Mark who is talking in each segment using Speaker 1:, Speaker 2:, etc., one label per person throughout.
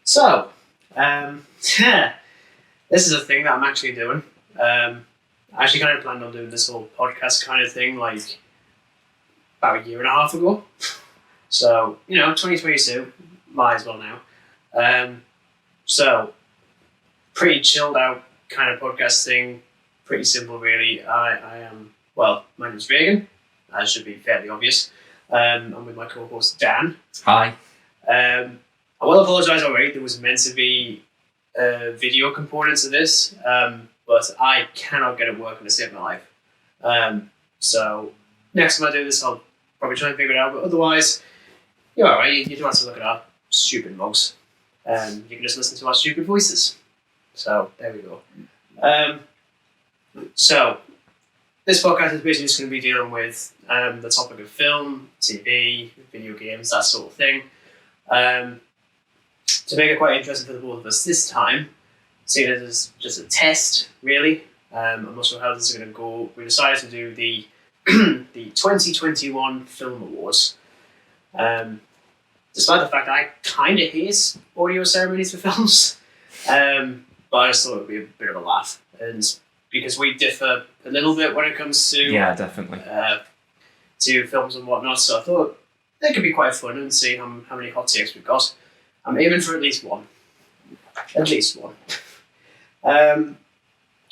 Speaker 1: So, this is a thing that I'm actually doing. I actually kind of planned on doing this whole podcast kind of thing like about a year and a half ago. So, 2022, might as well now. So, pretty chilled out kind of podcast thing. Pretty simple, really. I am, well, my name's Reagan, as should be fairly obvious. I'm with my co-host Dan.
Speaker 2: Hi.
Speaker 1: I will apologise already. There was meant to be video components of this, but I cannot get it working to save my life. So next time I do this, I'll probably try and figure it out. But otherwise, you're alright. You don't have to look at our stupid mugs. You can just listen to our stupid voices. So there we go. So this podcast is basically just going to be dealing with the topic of film, TV, video games, that sort of thing. To make it quite interesting for the both of us this time, seeing it as just a test, really. I'm not sure how this is going to go. We decided to do the the 2021 Film Awards. Despite the fact that I kind of hate audio ceremonies for films, but I just thought it would be a bit of a laugh. And because we differ a little bit when it comes to
Speaker 2: definitely
Speaker 1: to films and whatnot, so I thought it could be quite fun and see how many hot takes we've got. I'm aiming for at least one. At least one.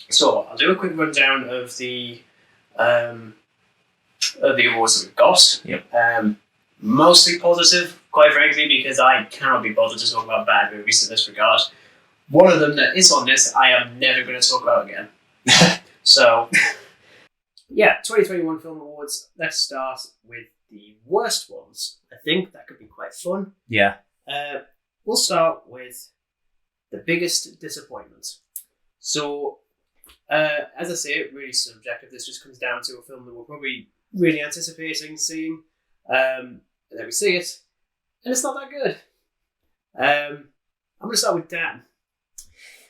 Speaker 1: So I'll do a quick rundown of the awards that we've got.
Speaker 2: Yep.
Speaker 1: Mostly positive, quite frankly, because I cannot be bothered to talk about bad movies in this regard. One of them that is on this, I am never going to talk about again. So, yeah, 2021 Film Awards. Let's start with the worst ones. I think that could be quite fun.
Speaker 2: Yeah.
Speaker 1: We'll start with the biggest disappointment. So, as I say, really subjective. This just comes down to a film that we're probably really anticipating seeing, and then we see it, and it's not that good. I'm going to start with Dan.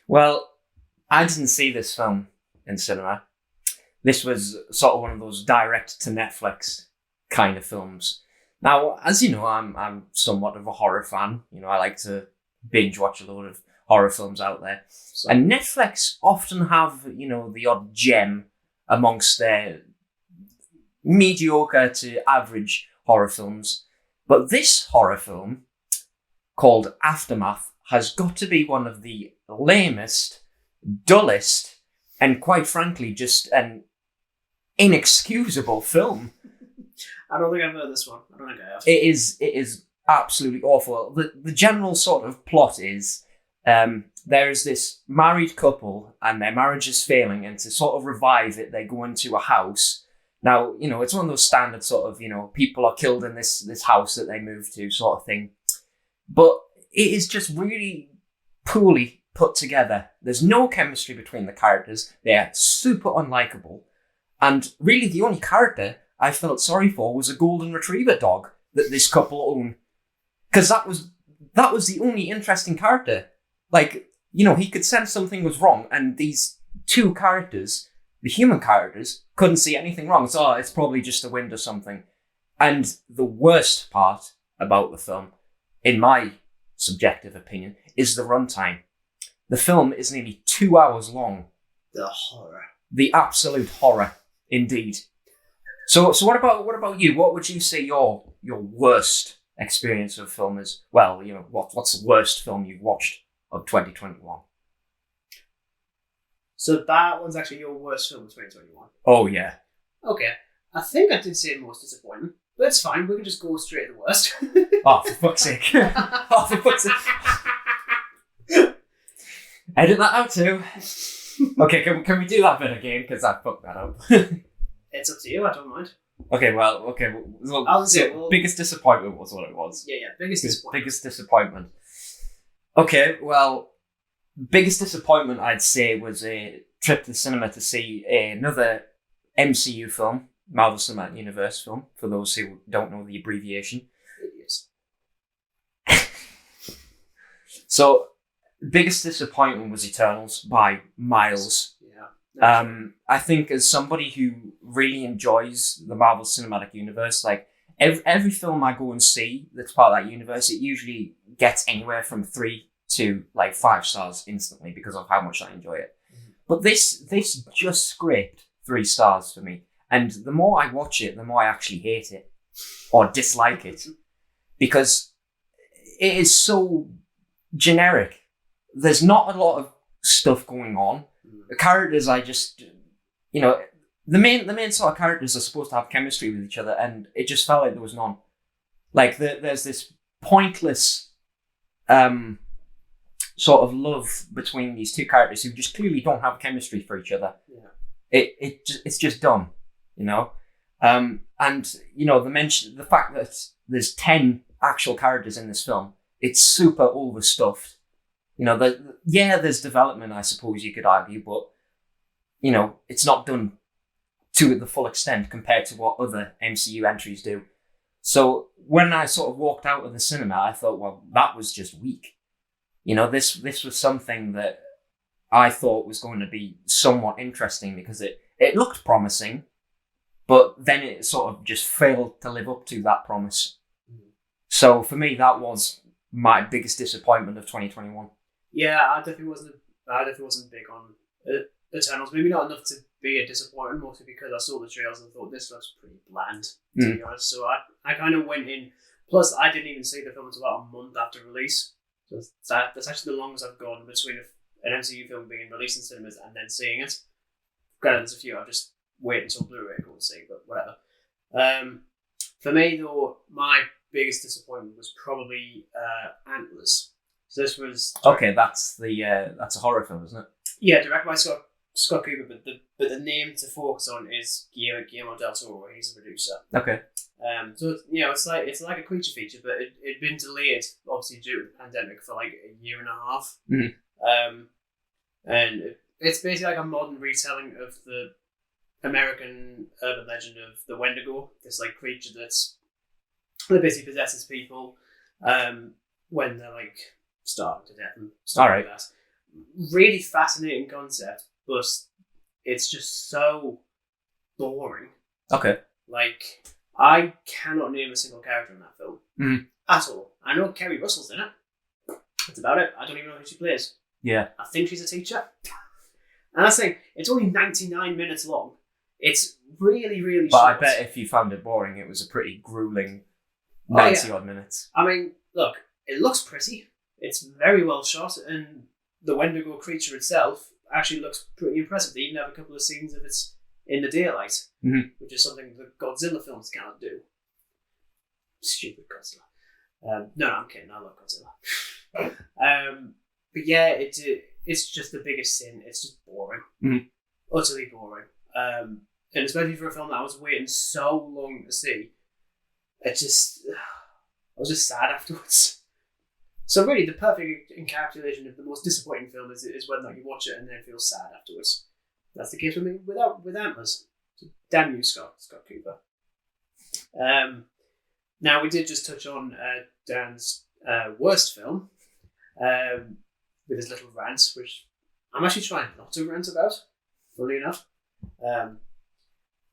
Speaker 2: Well, I didn't see this film in cinema. This was sort of one of those direct to Netflix kind of films. Now, as you know, I'm somewhat of a horror fan. I like to binge watch a load of horror films out there.
Speaker 1: So,
Speaker 2: And Netflix often have, the odd gem amongst their mediocre to average horror films. But this horror film, called Aftermath, has got to be one of the lamest, dullest, and quite frankly, just an inexcusable film.
Speaker 1: I don't think I've heard this one. I don't think I have.
Speaker 2: It is absolutely awful. The general sort of plot is there is this married couple and their marriage is failing, and to sort of revive it, they go into a house. Now, it's one of those standard sort of, people are killed in this house that they move to sort of thing. But it is just really poorly put together. There's no chemistry between the characters. They're super unlikable. And really the only character I felt sorry for was a golden retriever dog that this couple own. Because that was the only interesting character. Like, he could sense something was wrong, and these two characters, the human characters, couldn't see anything wrong. It's probably just the wind or something. And the worst part about the film, in my subjective opinion, is the runtime. The film is nearly 2 hours long.
Speaker 1: The horror.
Speaker 2: The absolute horror, indeed. So what about you? What would you say your worst experience of film is? Well, what's the worst film you've watched of 2021?
Speaker 1: So that one's actually your worst film of 2021.
Speaker 2: Oh yeah.
Speaker 1: Okay. I think I did say most disappointment, but it's fine. We can just go straight to the worst.
Speaker 2: Oh, for fuck's sake. Oh, for fuck's sake. Edit that out too. Okay, can we do that bit again? Because I fucked that up.
Speaker 1: It's up to you. I don't mind.
Speaker 2: Okay. Well,
Speaker 1: I'll say,
Speaker 2: biggest disappointment was what it was.
Speaker 1: Yeah. Biggest disappointment.
Speaker 2: Biggest disappointment. Okay, well, biggest disappointment I'd say was a trip to the cinema to see another MCU film, Marvel Cinematic Universe film, for those who don't know the abbreviation.
Speaker 1: Idiots.
Speaker 2: So, biggest disappointment was Eternals by miles.
Speaker 1: Yeah.
Speaker 2: I think as somebody who really enjoys the Marvel Cinematic Universe, like every film I go and see that's part of that universe, it usually gets anywhere from 3 to like 5 stars instantly because of how much I enjoy it. But this just scraped 3 stars for me. And the more I watch it, the more I actually hate it or dislike it, because it is so generic. There's not a lot of stuff going on. The characters, the main sort of characters are supposed to have chemistry with each other, and it just felt like there was none. Like there's this pointless sort of love between these two characters who just clearly don't have chemistry for each other.
Speaker 1: Yeah.
Speaker 2: It's just dumb, you know. And you know, the fact that there's 10 actual characters in this film, it's super overstuffed. You know, there's development, I suppose you could argue, but you know, it's not done to the full extent compared to what other MCU entries do. So when I sort of walked out of the cinema, I thought, well, that was just weak. You know, this was something that I thought was going to be somewhat interesting because it looked promising, but then it sort of just failed to live up to that promise. So for me, that was my biggest disappointment of 2021.
Speaker 1: Yeah, I definitely wasn't big on Eternals. Maybe not enough to be a disappointment, mostly because I saw the trailers and thought this looks pretty bland, to be honest. So I kind of went in. Plus, I didn't even see the film until about a month after release. So that's actually the longest I've gone between an MCU film being released in cinemas and then seeing it. Granted, there's a few I've just waited until Blu-ray to go and see, but whatever. For me, though, my biggest disappointment was probably Antlers. So this was
Speaker 2: okay. That's a horror film, isn't it?
Speaker 1: Yeah, directed by Scott Cooper, but the name to focus on is Guillermo del Toro. He's the producer.
Speaker 2: Okay.
Speaker 1: So you know, it's like a creature feature, but it'd been delayed obviously due to the pandemic for like a year and a half.
Speaker 2: Mm-hmm.
Speaker 1: And it's basically like a modern retelling of the American urban legend of the Wendigo. This like creature that basically possesses people when they're like starving to death and stuff like that. Really fascinating concept, but it's just so boring.
Speaker 2: Okay.
Speaker 1: Like, I cannot name a single character in that film at all. I know Kerry Russell's in it. That's about it. I don't even know who she plays.
Speaker 2: Yeah.
Speaker 1: I think she's a teacher. And that's the thing, it's only 99 minutes long. It's really, really
Speaker 2: short. But I bet if you found it boring, it was a pretty grueling 90-odd minutes.
Speaker 1: I mean, look, it looks pretty. It's very well shot, and the Wendigo creature itself actually looks pretty impressive. They even have a couple of scenes of it in the daylight, which is something the Godzilla films cannot do. Stupid Godzilla. No, I'm kidding. I love Godzilla. But yeah, it's just the biggest sin. It's just boring. Utterly boring. And especially for a film that I was waiting so long to see, I was just sad afterwards. So really, the perfect encapsulation of the most disappointing film is when like you watch it and then feel sad afterwards. That's the case with me with Antlers. So damn you, Scott Cooper. Now we did just touch on Dan's worst film with his little rants, which I'm actually trying not to rant about, funnily enough.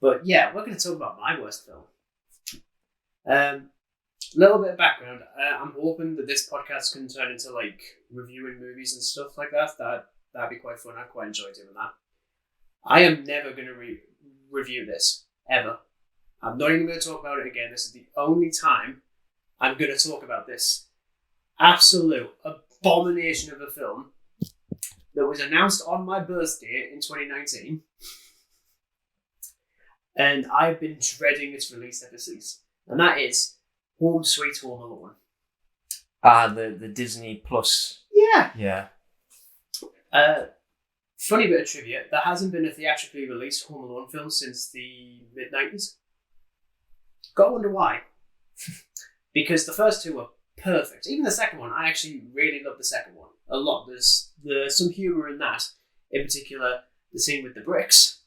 Speaker 1: But yeah, we're going to talk about my worst film. Little bit of background. I'm hoping that this podcast can turn into like reviewing movies and stuff like that. That'd be quite fun. I quite enjoy doing that. I am never going to review this ever. I'm not even going to talk about it again. This is the only time I'm going to talk about this absolute abomination of a film that was announced on my birthday in 2019, and I've been dreading its release ever since. And that is Home Sweet Home Alone.
Speaker 2: The Disney Plus.
Speaker 1: Yeah.
Speaker 2: Yeah.
Speaker 1: Funny bit of trivia, there hasn't been a theatrically released Home Alone film since the mid-90s. Gotta wonder why. Because the first two were perfect. Even the second one, I actually really love the second one a lot. There's some humour in that. In particular, the scene with the bricks.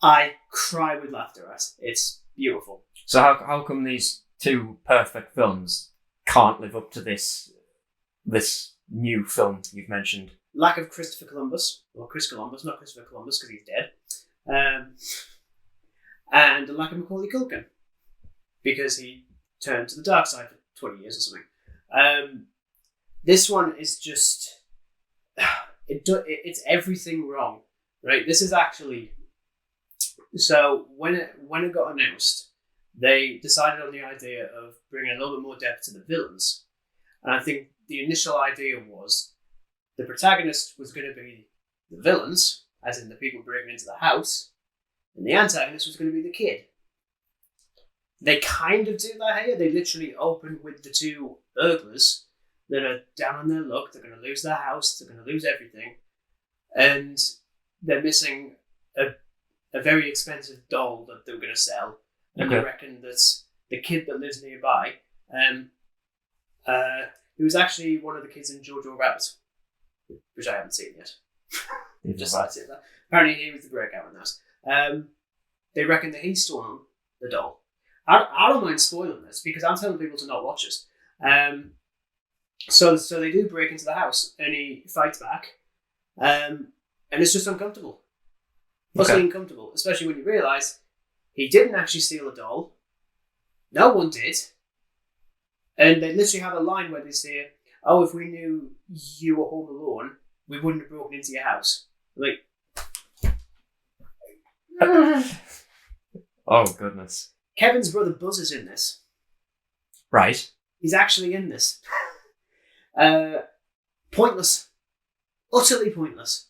Speaker 1: I cry with laughter at. It's beautiful.
Speaker 2: So how come these two perfect films can't live up to this new film you've mentioned?
Speaker 1: Lack of Christopher Columbus, or Chris Columbus, not Christopher Columbus because he's dead, and the lack of Macaulay Culkin because he turned to the dark side for 20 years or something. This one is just it's everything wrong, right? This is actually so when it got announced, they decided on the idea of bringing a little bit more depth to the villains, and I think the initial idea was the protagonist was going to be the villains, as in the people breaking into the house, and the antagonist was going to be the kid. They kind of do that here. They literally open with the two burglars that are down on their luck. They're going to lose their house. They're going to lose everything. And they're missing a very expensive doll that they were going to sell. And they reckon that the kid that lives nearby, who was actually one of the kids in Jojo Rabbit, which I haven't seen yet. Just like that. Apparently he was the breakout in that. They reckon that he's stolen the doll. I don't mind spoiling this because I'm telling people to not watch it. So they do break into the house and he fights back. And it's just uncomfortable. Mostly uncomfortable, especially when you realise he didn't actually steal a doll. No one did. And they literally have a line where they say, "Oh, if we knew you were home alone, we wouldn't have broken into your house." Like,
Speaker 2: oh goodness.
Speaker 1: Kevin's brother Buzz is in this.
Speaker 2: Right.
Speaker 1: He's actually in this. Pointless. Utterly pointless.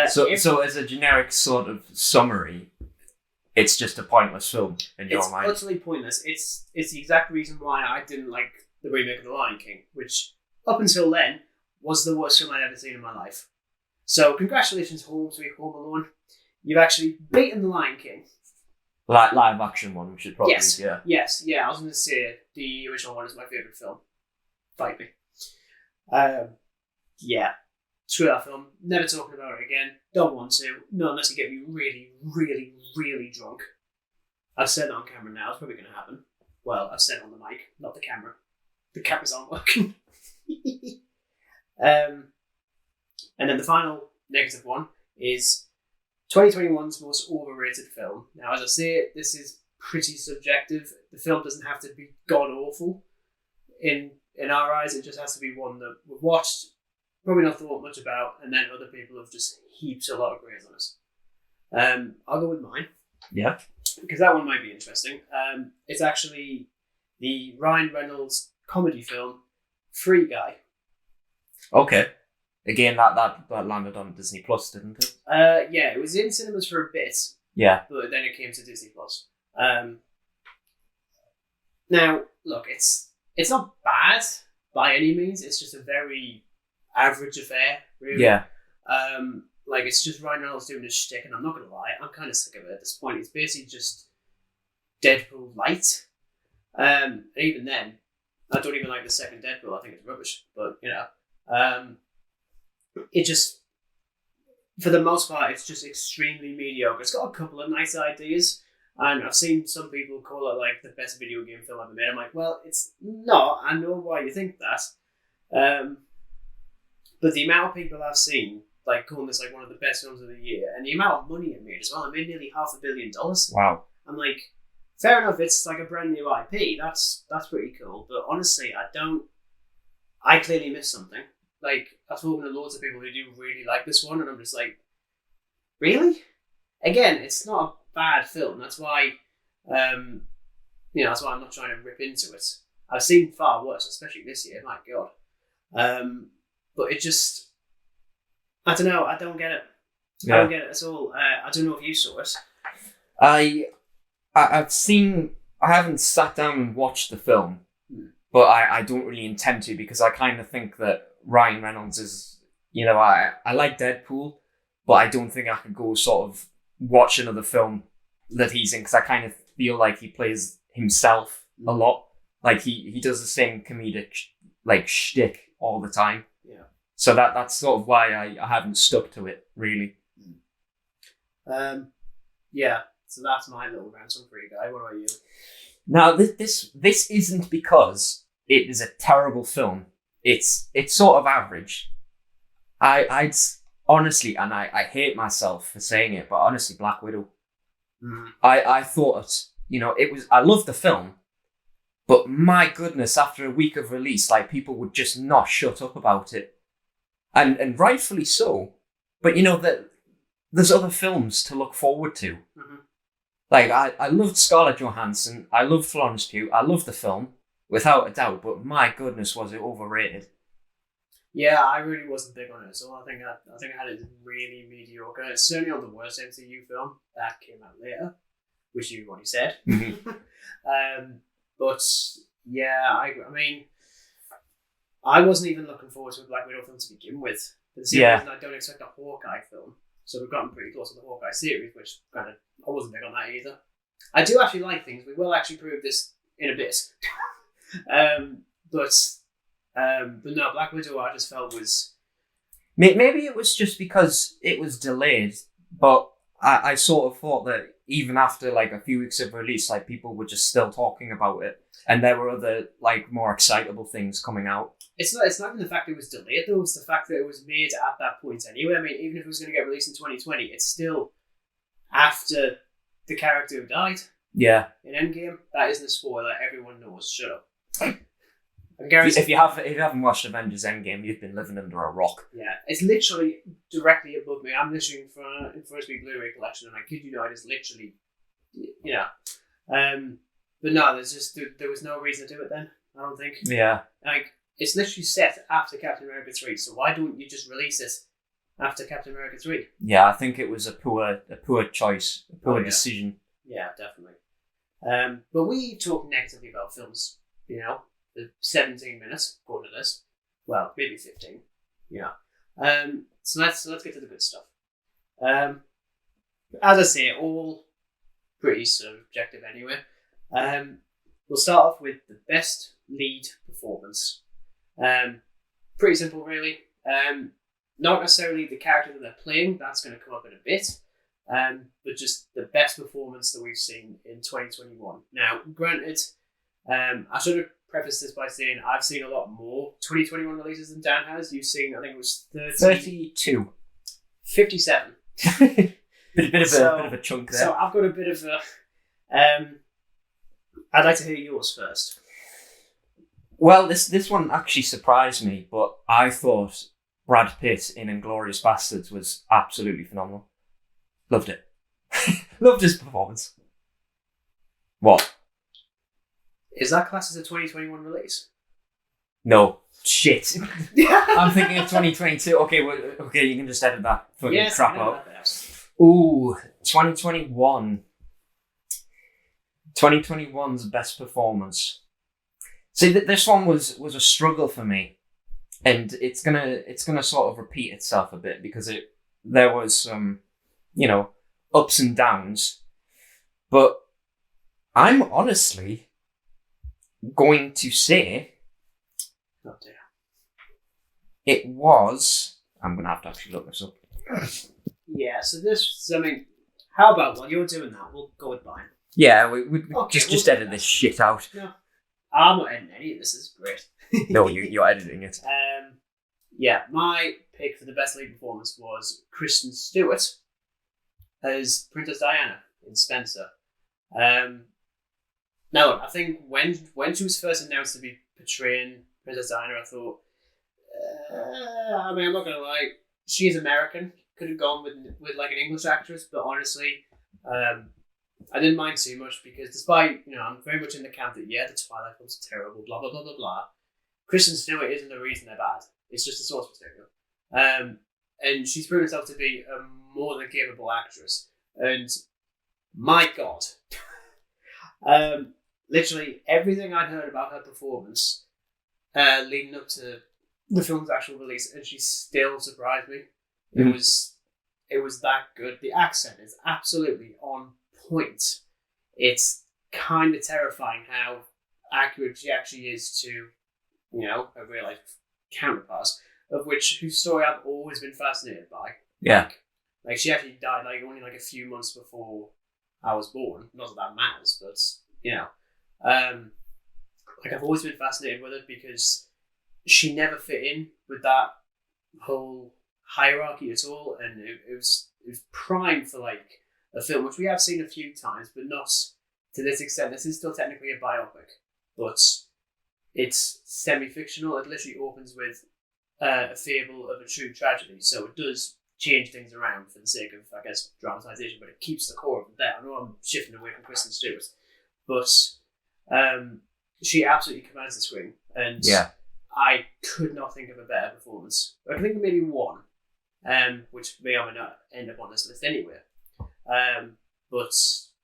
Speaker 2: So as a generic sort of summary, it's just a pointless film in your mind.
Speaker 1: It's utterly pointless. It's the exact reason why I didn't like the remake of The Lion King, which up until then was the worst film I'd ever seen in my life. So congratulations, Home Sweet Home Alone. You've actually beaten The Lion King.
Speaker 2: Like live action one, we should probably
Speaker 1: Yes. I was going to say the original one is my favourite film. Fight me. Screw that film. Never talking about it again. Don't want to. Not unless you get me really, really, really drunk. I've said it on camera now. It's probably going to happen. Well, I've said it on the mic, not the camera. The cameras aren't working. And then the final negative one is 2021's most overrated film. Now, as I say, this is pretty subjective. The film doesn't have to be god awful. In our eyes, it just has to be one that we've watched, probably not thought much about, and then other people have just heaped a lot of praise on us. I'll go with mine.
Speaker 2: Yeah.
Speaker 1: Because that one might be interesting. It's actually the Ryan Reynolds comedy film, Free Guy.
Speaker 2: Okay. Again, that landed on Disney Plus, didn't it?
Speaker 1: Yeah, it was in cinemas for a bit.
Speaker 2: Yeah.
Speaker 1: But then it came to Disney Plus. Now, look, it's not bad by any means. It's just a very average affair, really.
Speaker 2: Yeah.
Speaker 1: Like, it's just Ryan Reynolds doing his shtick, and I'm not going to lie, I'm kind of sick of it at this point. It's basically just Deadpool light. And even then, I don't even like the second Deadpool. I think it's rubbish. But, it just, for the most part, it's just extremely mediocre. It's got a couple of nice ideas, and I've seen some people call it like the best video game film ever made. I'm like, well, it's not. I know why you think that. But the amount of people I've seen like calling this like one of the best films of the year, and the amount of money it made as well, it made nearly $500 million.
Speaker 2: Wow. I'm
Speaker 1: like, fair enough, it's like a brand new IP. That's pretty cool. But honestly, I clearly missed something. Like, I've spoken to loads of people who do really like this one, and I'm just like, really? Again, it's not a bad film. That's why, that's why I'm not trying to rip into it. I've seen far worse, especially this year. My God. But it just, I don't know. I don't get it. Yeah. I don't get it at all. I don't know if you saw it.
Speaker 2: I've seen. I haven't sat down and watched the film, but I don't really intend to, because I kind of think that Ryan Reynolds is, I like Deadpool, but I don't think I could go sort of watch another film that he's in, because I kind of feel like he plays himself a lot. Like he does the same comedic like shtick all the time.
Speaker 1: Yeah.
Speaker 2: So that's sort of why I haven't stuck to it, really.
Speaker 1: Yeah. So that's my little rant on Free Guy. What about you?
Speaker 2: Now, this isn't because it is a terrible film. It's sort of average. I'd honestly, and I hate myself for saying it, but honestly, Black Widow. I thought, it was. I loved the film, But my goodness, after a week of release, like, people would just not shut up about it. And rightfully so. But you know that there's other films to look forward to.
Speaker 1: Mm-hmm.
Speaker 2: Like, I loved Scarlett Johansson, I loved Florence Pugh, I loved the film, without a doubt, but my goodness, was it overrated.
Speaker 1: Yeah, I really wasn't big on it, so I think I had it really mediocre. It's certainly not the worst MCU film that came out later, which you've already said. But yeah, I mean, I wasn't even looking forward to a Black Widow film to begin with. For the same reason I don't expect a Hawkeye film. So we've gotten pretty close to the Hawkeye series, which granted, I wasn't big on that either. I do actually like things. We will actually prove this in a bit. But no, Black Widow I just felt was...
Speaker 2: Maybe it was just because it was delayed, but I sort of thought that even after like a few weeks of release, like, people were just still talking about it, and there were other, like, more excitable things coming out.
Speaker 1: It's not even the fact it was delayed though, it's the fact that it was made at that point anyway. I mean, even if it was going to get released in 2020, it's still after the character who died.
Speaker 2: Yeah.
Speaker 1: In Endgame. That isn't a spoiler, everyone knows. Shut up.
Speaker 2: If you haven't watched Avengers Endgame, you've been living under a rock.
Speaker 1: Yeah, it's literally directly above me. I'm literally in first week Blu-ray collection, and I kid you not, it is literally, you know. But no, there was no reason to do it then, I don't think.
Speaker 2: Yeah.
Speaker 1: Like, it's literally set after Captain America 3, so why don't you just release it after Captain America 3?
Speaker 2: Yeah, I think it was a poor choice, a poor decision.
Speaker 1: Yeah, definitely. But we talk negatively about films, you know, the 17 minutes, according to this. Well, maybe 15, yeah. So let's get to the good stuff. As I say, all pretty subjective anyway. We'll start off with the best lead performance. Pretty simple, really. Not necessarily the character that they're playing, that's going to come up in a bit, but just the best performance that we've seen in 2021. Now, granted, I should have prefaced this by saying I've seen a lot more 2021 releases than Dan has. You've seen, I think it was
Speaker 2: 32.
Speaker 1: 57.
Speaker 2: bit of a chunk there.
Speaker 1: So I've got a bit of a... I'd like to hear yours first.
Speaker 2: Well, this one actually surprised me, but I thought Brad Pitt in Inglourious Bastards was absolutely phenomenal. Loved it. Loved his performance. What?
Speaker 1: Is that classed as a 2021 release?
Speaker 2: No. Shit. I'm thinking of 2022. Okay, you can just edit that fucking crap out. Ooh, 2021. 2021's best performance. See, this one was a struggle for me, and it's gonna sort of repeat itself a bit because there was some, ups and downs, but I'm honestly going to say it was. I'm gonna have to actually look this up.
Speaker 1: Yeah. So how about while you're doing that, we'll go with mine.
Speaker 2: Yeah, we just edit this shit out.
Speaker 1: No, I'm not editing any of this. This is great.
Speaker 2: No, you're editing it.
Speaker 1: Yeah, my pick for the best lead performance was Kristen Stewart as Princess Diana in Spencer. Now, I think when she was first announced to be portraying Princess Diana, I thought, I'm not gonna lie, she is American. Could have gone with like an English actress, but honestly, I didn't mind too much because despite, I'm very much in the camp that, the Twilight films are terrible, blah, blah, blah, blah, blah. Kristen Stewart isn't the reason they're bad. It's just the source material. And she's proven herself to be a more than capable actress. And my God, literally everything I'd heard about her performance leading up to the film's actual release, and she still surprised me.
Speaker 2: Mm-hmm.
Speaker 1: It was that good. The accent is absolutely on point. It's kind of terrifying how accurate she actually is to, her real life counterparts, whose story I've always been fascinated by.
Speaker 2: Yeah.
Speaker 1: Like she actually died only a few months before I was born. Not that that matters, but I've always been fascinated with it because she never fit in with that whole hierarchy at all, and it was prime for a film which we have seen a few times, but not to this extent. This is still technically a biopic. but it's semi-fictional. It literally opens with a fable of a true tragedy, so it does change things around for the sake of, I guess, dramatisation, but it keeps the core of it there. I know I'm shifting away from Kristen Stewart, but she absolutely commands the screen, and I could not think of a better performance. I can think of maybe one, which may or may not end up on this list anyway. But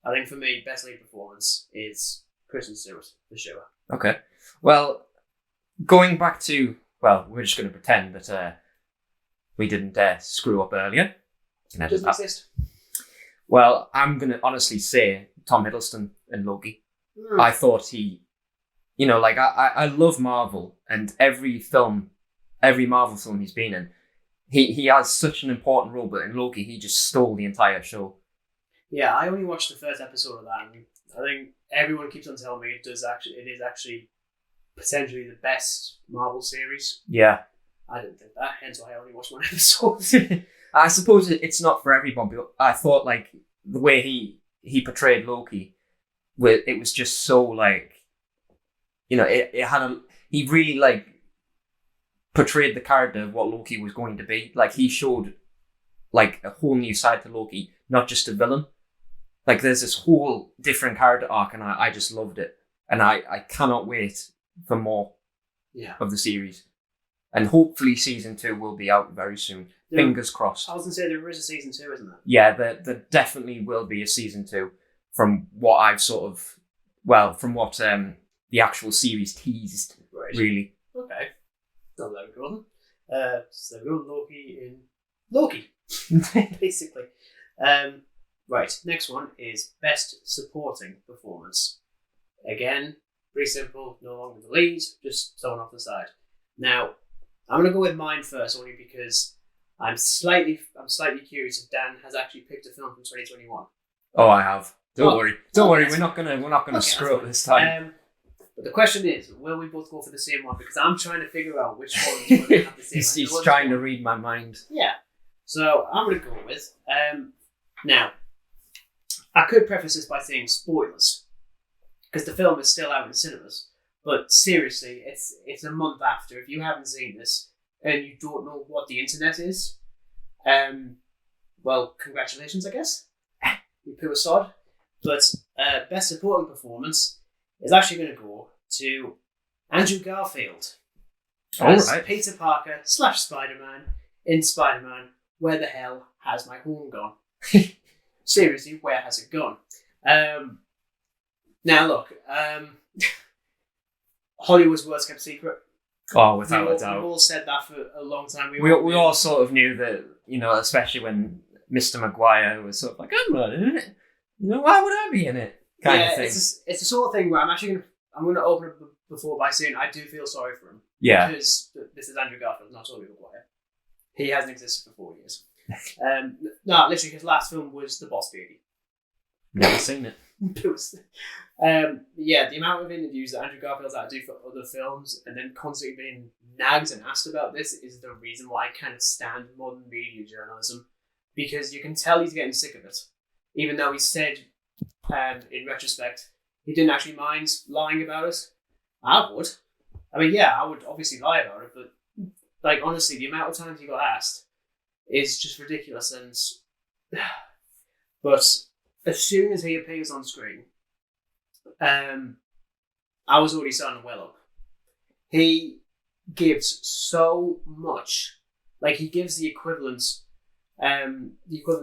Speaker 1: I think for me, best lead performance is Kristen Stewart, for sure.
Speaker 2: Okay. Well, going back to, we're just going to pretend that we didn't screw up earlier.
Speaker 1: Doesn't exist.
Speaker 2: Well, I'm going to honestly say Tom Hiddleston in Loki. I thought he, I love Marvel, and every Marvel film he's been in, he has such an important role, but in Loki, he just stole the entire show.
Speaker 1: Yeah, I only watched the first episode of that, and I think everyone keeps on telling me it is actually potentially the best Marvel series.
Speaker 2: Yeah.
Speaker 1: I didn't think that, hence why I only watched one episode.
Speaker 2: I suppose it's not for everyone, but I thought, the way he portrayed Loki, it was just so, he really, portrayed the character of what Loki was going to be. He showed, a whole new side to Loki, not just a villain. There's this whole different character arc, and I just loved it. And I cannot wait for more of the series. And hopefully season 2 will be out very soon. Yeah. Fingers crossed.
Speaker 1: I was going to say there is a season 2, isn't there?
Speaker 2: Yeah, there definitely will be a season 2 from what I've from what the actual series teased, really.
Speaker 1: Okay. Not that cool. So we go Loki in Loki, basically. Right, next one is Best Supporting Performance. Again, pretty simple, no longer the lead, just someone off the side. Now, I'm going to go with mine first, only because I'm slightly curious if Dan has actually picked a film from 2021.
Speaker 2: Oh, I have. Don't worry. We're not gonna screw up this time.
Speaker 1: But the question is, will we both go for the same one? Because I'm trying to figure out which one is going to have the same.
Speaker 2: He's trying to read my mind.
Speaker 1: Yeah. So I'm going to go with. Now, I could preface this by saying spoilers, because the film is still out in cinemas. But seriously, it's a month after. If you haven't seen this and you don't know what the internet is, well, congratulations, I guess. You poo a sod. But Best Supporting Performance is actually going to go to Andrew Garfield as Peter Parker / Spider-Man in Spider-Man, Where the Hell Has My Home Gone? Seriously, where has it gone? Now look, Hollywood's worst kept secret.
Speaker 2: Oh, without a doubt.
Speaker 1: We've all said that for a long time.
Speaker 2: We all sort of knew that, especially when Mr. Maguire was sort of like, I'm not in it. Why would I be in it? Kind of thing. It's
Speaker 1: the sort of thing where I'm going to open up before by saying I do feel sorry for him.
Speaker 2: Yeah.
Speaker 1: Because this is Andrew Garfield, not Tobey Maguire. He hasn't existed for 4 years. No, literally his last film was The Boss Baby.
Speaker 2: Never seen it.
Speaker 1: The amount of interviews that Andrew Garfield's had to do for other films and then constantly being nagged and asked about this is the reason why I kind of stand modern media journalism, because you can tell he's getting sick of it, even though he said in retrospect he didn't actually mind lying about it. I would obviously lie about it, but honestly, the amount of times he got asked is just ridiculous. And but as soon as he appears on screen, I was already starting to well up. He gives so much. He gives the equivalent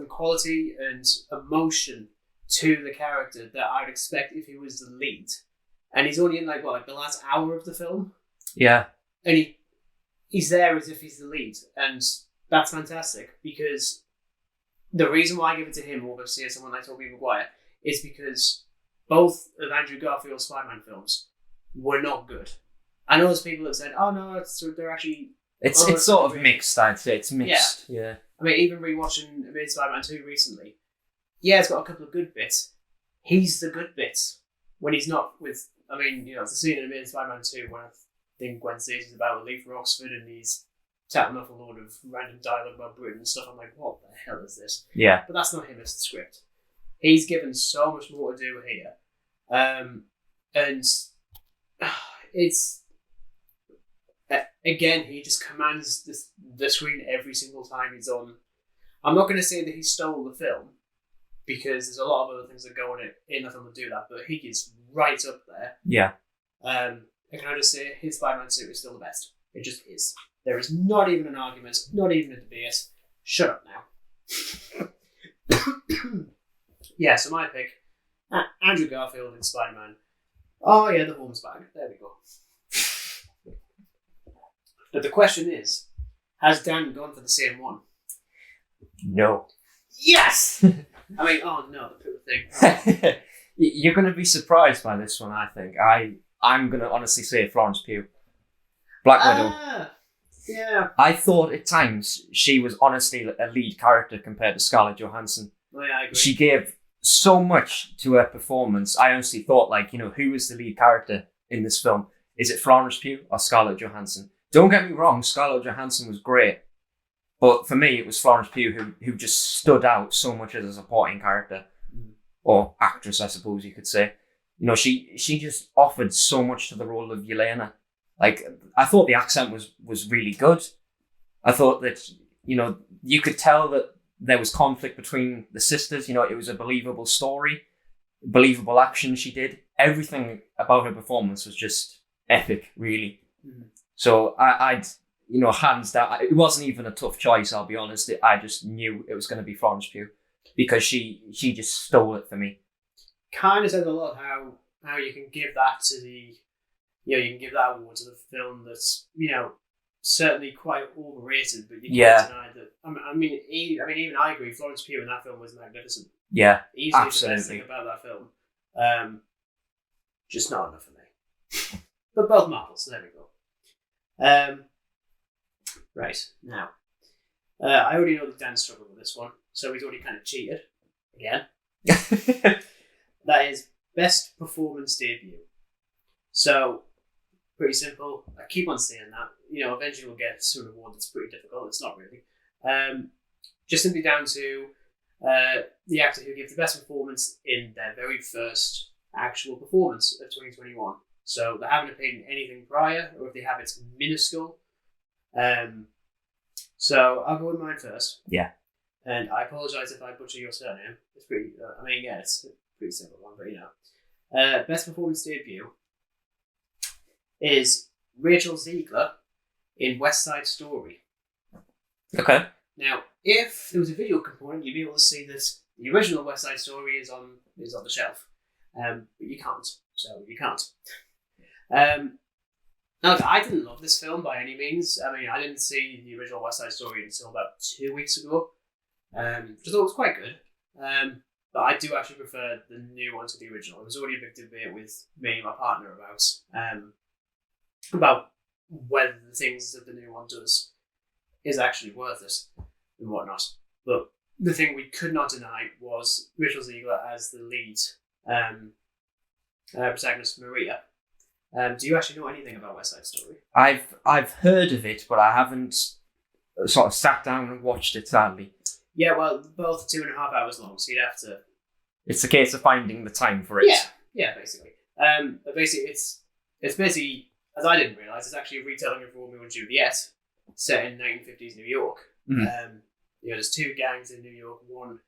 Speaker 1: quality and emotion to the character that I'd expect if he was the lead. And he's only in the last hour of the film.
Speaker 2: Yeah.
Speaker 1: And he's there as if he's the lead. And that's fantastic, because the reason why I give it to him over, say, someone like Tobey Maguire is because both of Andrew Garfield's Spider-Man films were not good. I know there's people that said, "Oh no, they're actually."
Speaker 2: It's sort of mixed. I'd say it's mixed. Yeah.
Speaker 1: I mean, even rewatching Amazing Spider-Man 2 recently, it's got a couple of good bits. He's the good bits when he's not with. I mean, it's the scene in Amazing Spider-Man 2 when I think Gwen Stacy's about to leave for Oxford and he's tapping off a load of random dialogue about Britain and stuff. I'm like, what the hell is this?
Speaker 2: Yeah.
Speaker 1: But that's not him, it's the script. He's given so much more to do here. And it's again, he just commands the screen every single time he's on. I'm not going to say that he stole the film, because there's a lot of other things that go in the film to do that, but he is right up there.
Speaker 2: Yeah.
Speaker 1: And can I just say, his Spider-Man suit is still the best. It just is. There is not even an argument, not even a debate. Shut up now. Yeah, so my pick, Andrew Garfield in Spider-Man. Oh yeah, the Holmes bag. There we go. But the question is, has Dan gone for the same one?
Speaker 2: No.
Speaker 1: Yes! I mean, oh no, the poop thing.
Speaker 2: You're going to be surprised by this one, I think. I'm going to honestly say Florence Pugh. Black Widow.
Speaker 1: Yeah.
Speaker 2: I thought at times she was honestly a lead character compared to Scarlett Johansson.
Speaker 1: Oh, yeah, I agree.
Speaker 2: She gave so much to her performance. I honestly thought, who is the lead character in this film? Is it Florence Pugh or Scarlett Johansson? Don't get me wrong, Scarlett Johansson was great. But for me, it was Florence Pugh who just stood out so much as a supporting character. Or actress, I suppose you could say. She just offered so much to the role of Yelena. I thought the accent was really good. I thought that, you could tell that there was conflict between the sisters. It was a believable story, believable action she did. Everything about her performance was just epic, really. Mm-hmm. So I'd hands down, it wasn't even a tough choice, I'll be honest. I just knew it was going to be Florence Pugh because she just stole it for me.
Speaker 1: Kind of says a lot how you can give that to you can give that award to the film that's, certainly quite overrated, but you can't deny that. I mean, even I agree, Florence Pugh in that film was magnificent.
Speaker 2: Yeah,
Speaker 1: easily
Speaker 2: absolutely.
Speaker 1: The best thing about that film. Just not enough for me. But both Marvels, so there we go. Right, now. I already know that Dan struggled with this one, so he's already kind of cheated. Again. That is Best Performance Debut. So, pretty simple. I keep on saying that. Eventually we'll get to an award that's pretty difficult. It's not really. Just simply down to the actor who gave the best performance in their very first actual performance of 2021. So they haven't appeared in anything prior, or if they have, it's minuscule. So I'll go with mine first.
Speaker 2: Yeah.
Speaker 1: And I apologise if I butcher your surname. It's pretty. It's a pretty simple one, but best performance debut is Rachel Ziegler in West Side Story.
Speaker 2: Okay.
Speaker 1: Now, if there was a video component, you'd be able to see that the original West Side Story is on the shelf, but you can't. So you can't. Now, I didn't love this film by any means. I mean, I didn't see the original West Side Story until about 2 weeks ago. Just thought it was quite good. But I do actually prefer the new one to the original. There was already a big debate with me and my partner about whether the things that the new one does is actually worth it and whatnot. But the thing we could not deny was Rachel Ziegler as the lead protagonist, Maria. Do you actually know anything about West Side Story?
Speaker 2: I've heard of it, but I haven't sort of sat down and watched it, sadly.
Speaker 1: Yeah, well, both 2.5 hours long, so you'd have to...
Speaker 2: It's a case of finding the time for it.
Speaker 1: Yeah, basically. But basically, it's basically, as I didn't realise, it's actually a retelling of Romeo and Juliet set in 1950s New York.
Speaker 2: Mm.
Speaker 1: There's two gangs in New York, one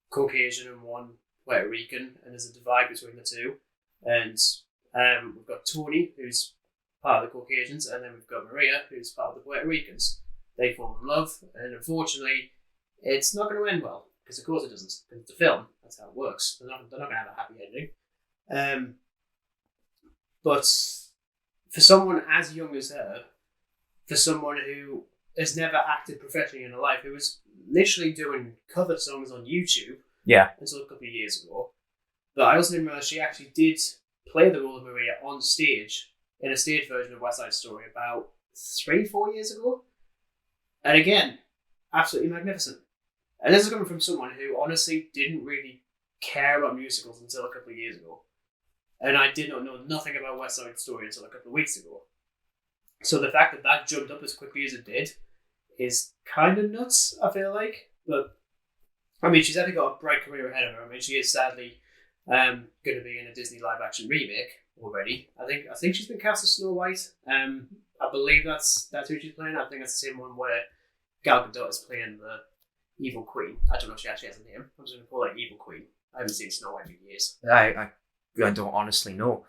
Speaker 1: Caucasian and one Puerto Rican, and there's a divide between the two. And we've got Tony, who's part of the Caucasians, and then we've got Maria, who's part of the Puerto Ricans. They fall in love, and unfortunately, it's not going to end well, because of course it doesn't. Because it's a film, that's how it works. They're not going to have a happy ending. But for someone as young as her, for someone who has never acted professionally in her life, who was literally doing cover songs on YouTube until a couple of years ago, but I also didn't realise she actually did play the role of Maria on stage in a stage version of West Side Story about 3-4 years ago. And again, absolutely magnificent. And this is coming from someone who honestly didn't really care about musicals until a couple of years ago. And I did not know nothing about West Side Story until a couple of weeks ago. So the fact that that jumped up as quickly as it did is kind of nuts, I feel like. But, I mean, she's definitely got a bright career ahead of her. I mean, she is sadly going to be in a Disney live-action remake. already. I think she's been cast as Snow White. I believe that's who she's playing. I think it's the same one where Gal Gadot is playing the Evil Queen. I don't know if she actually has a name. I'm just going to call her Evil Queen. I haven't seen Snow White in years.
Speaker 2: I don't honestly know.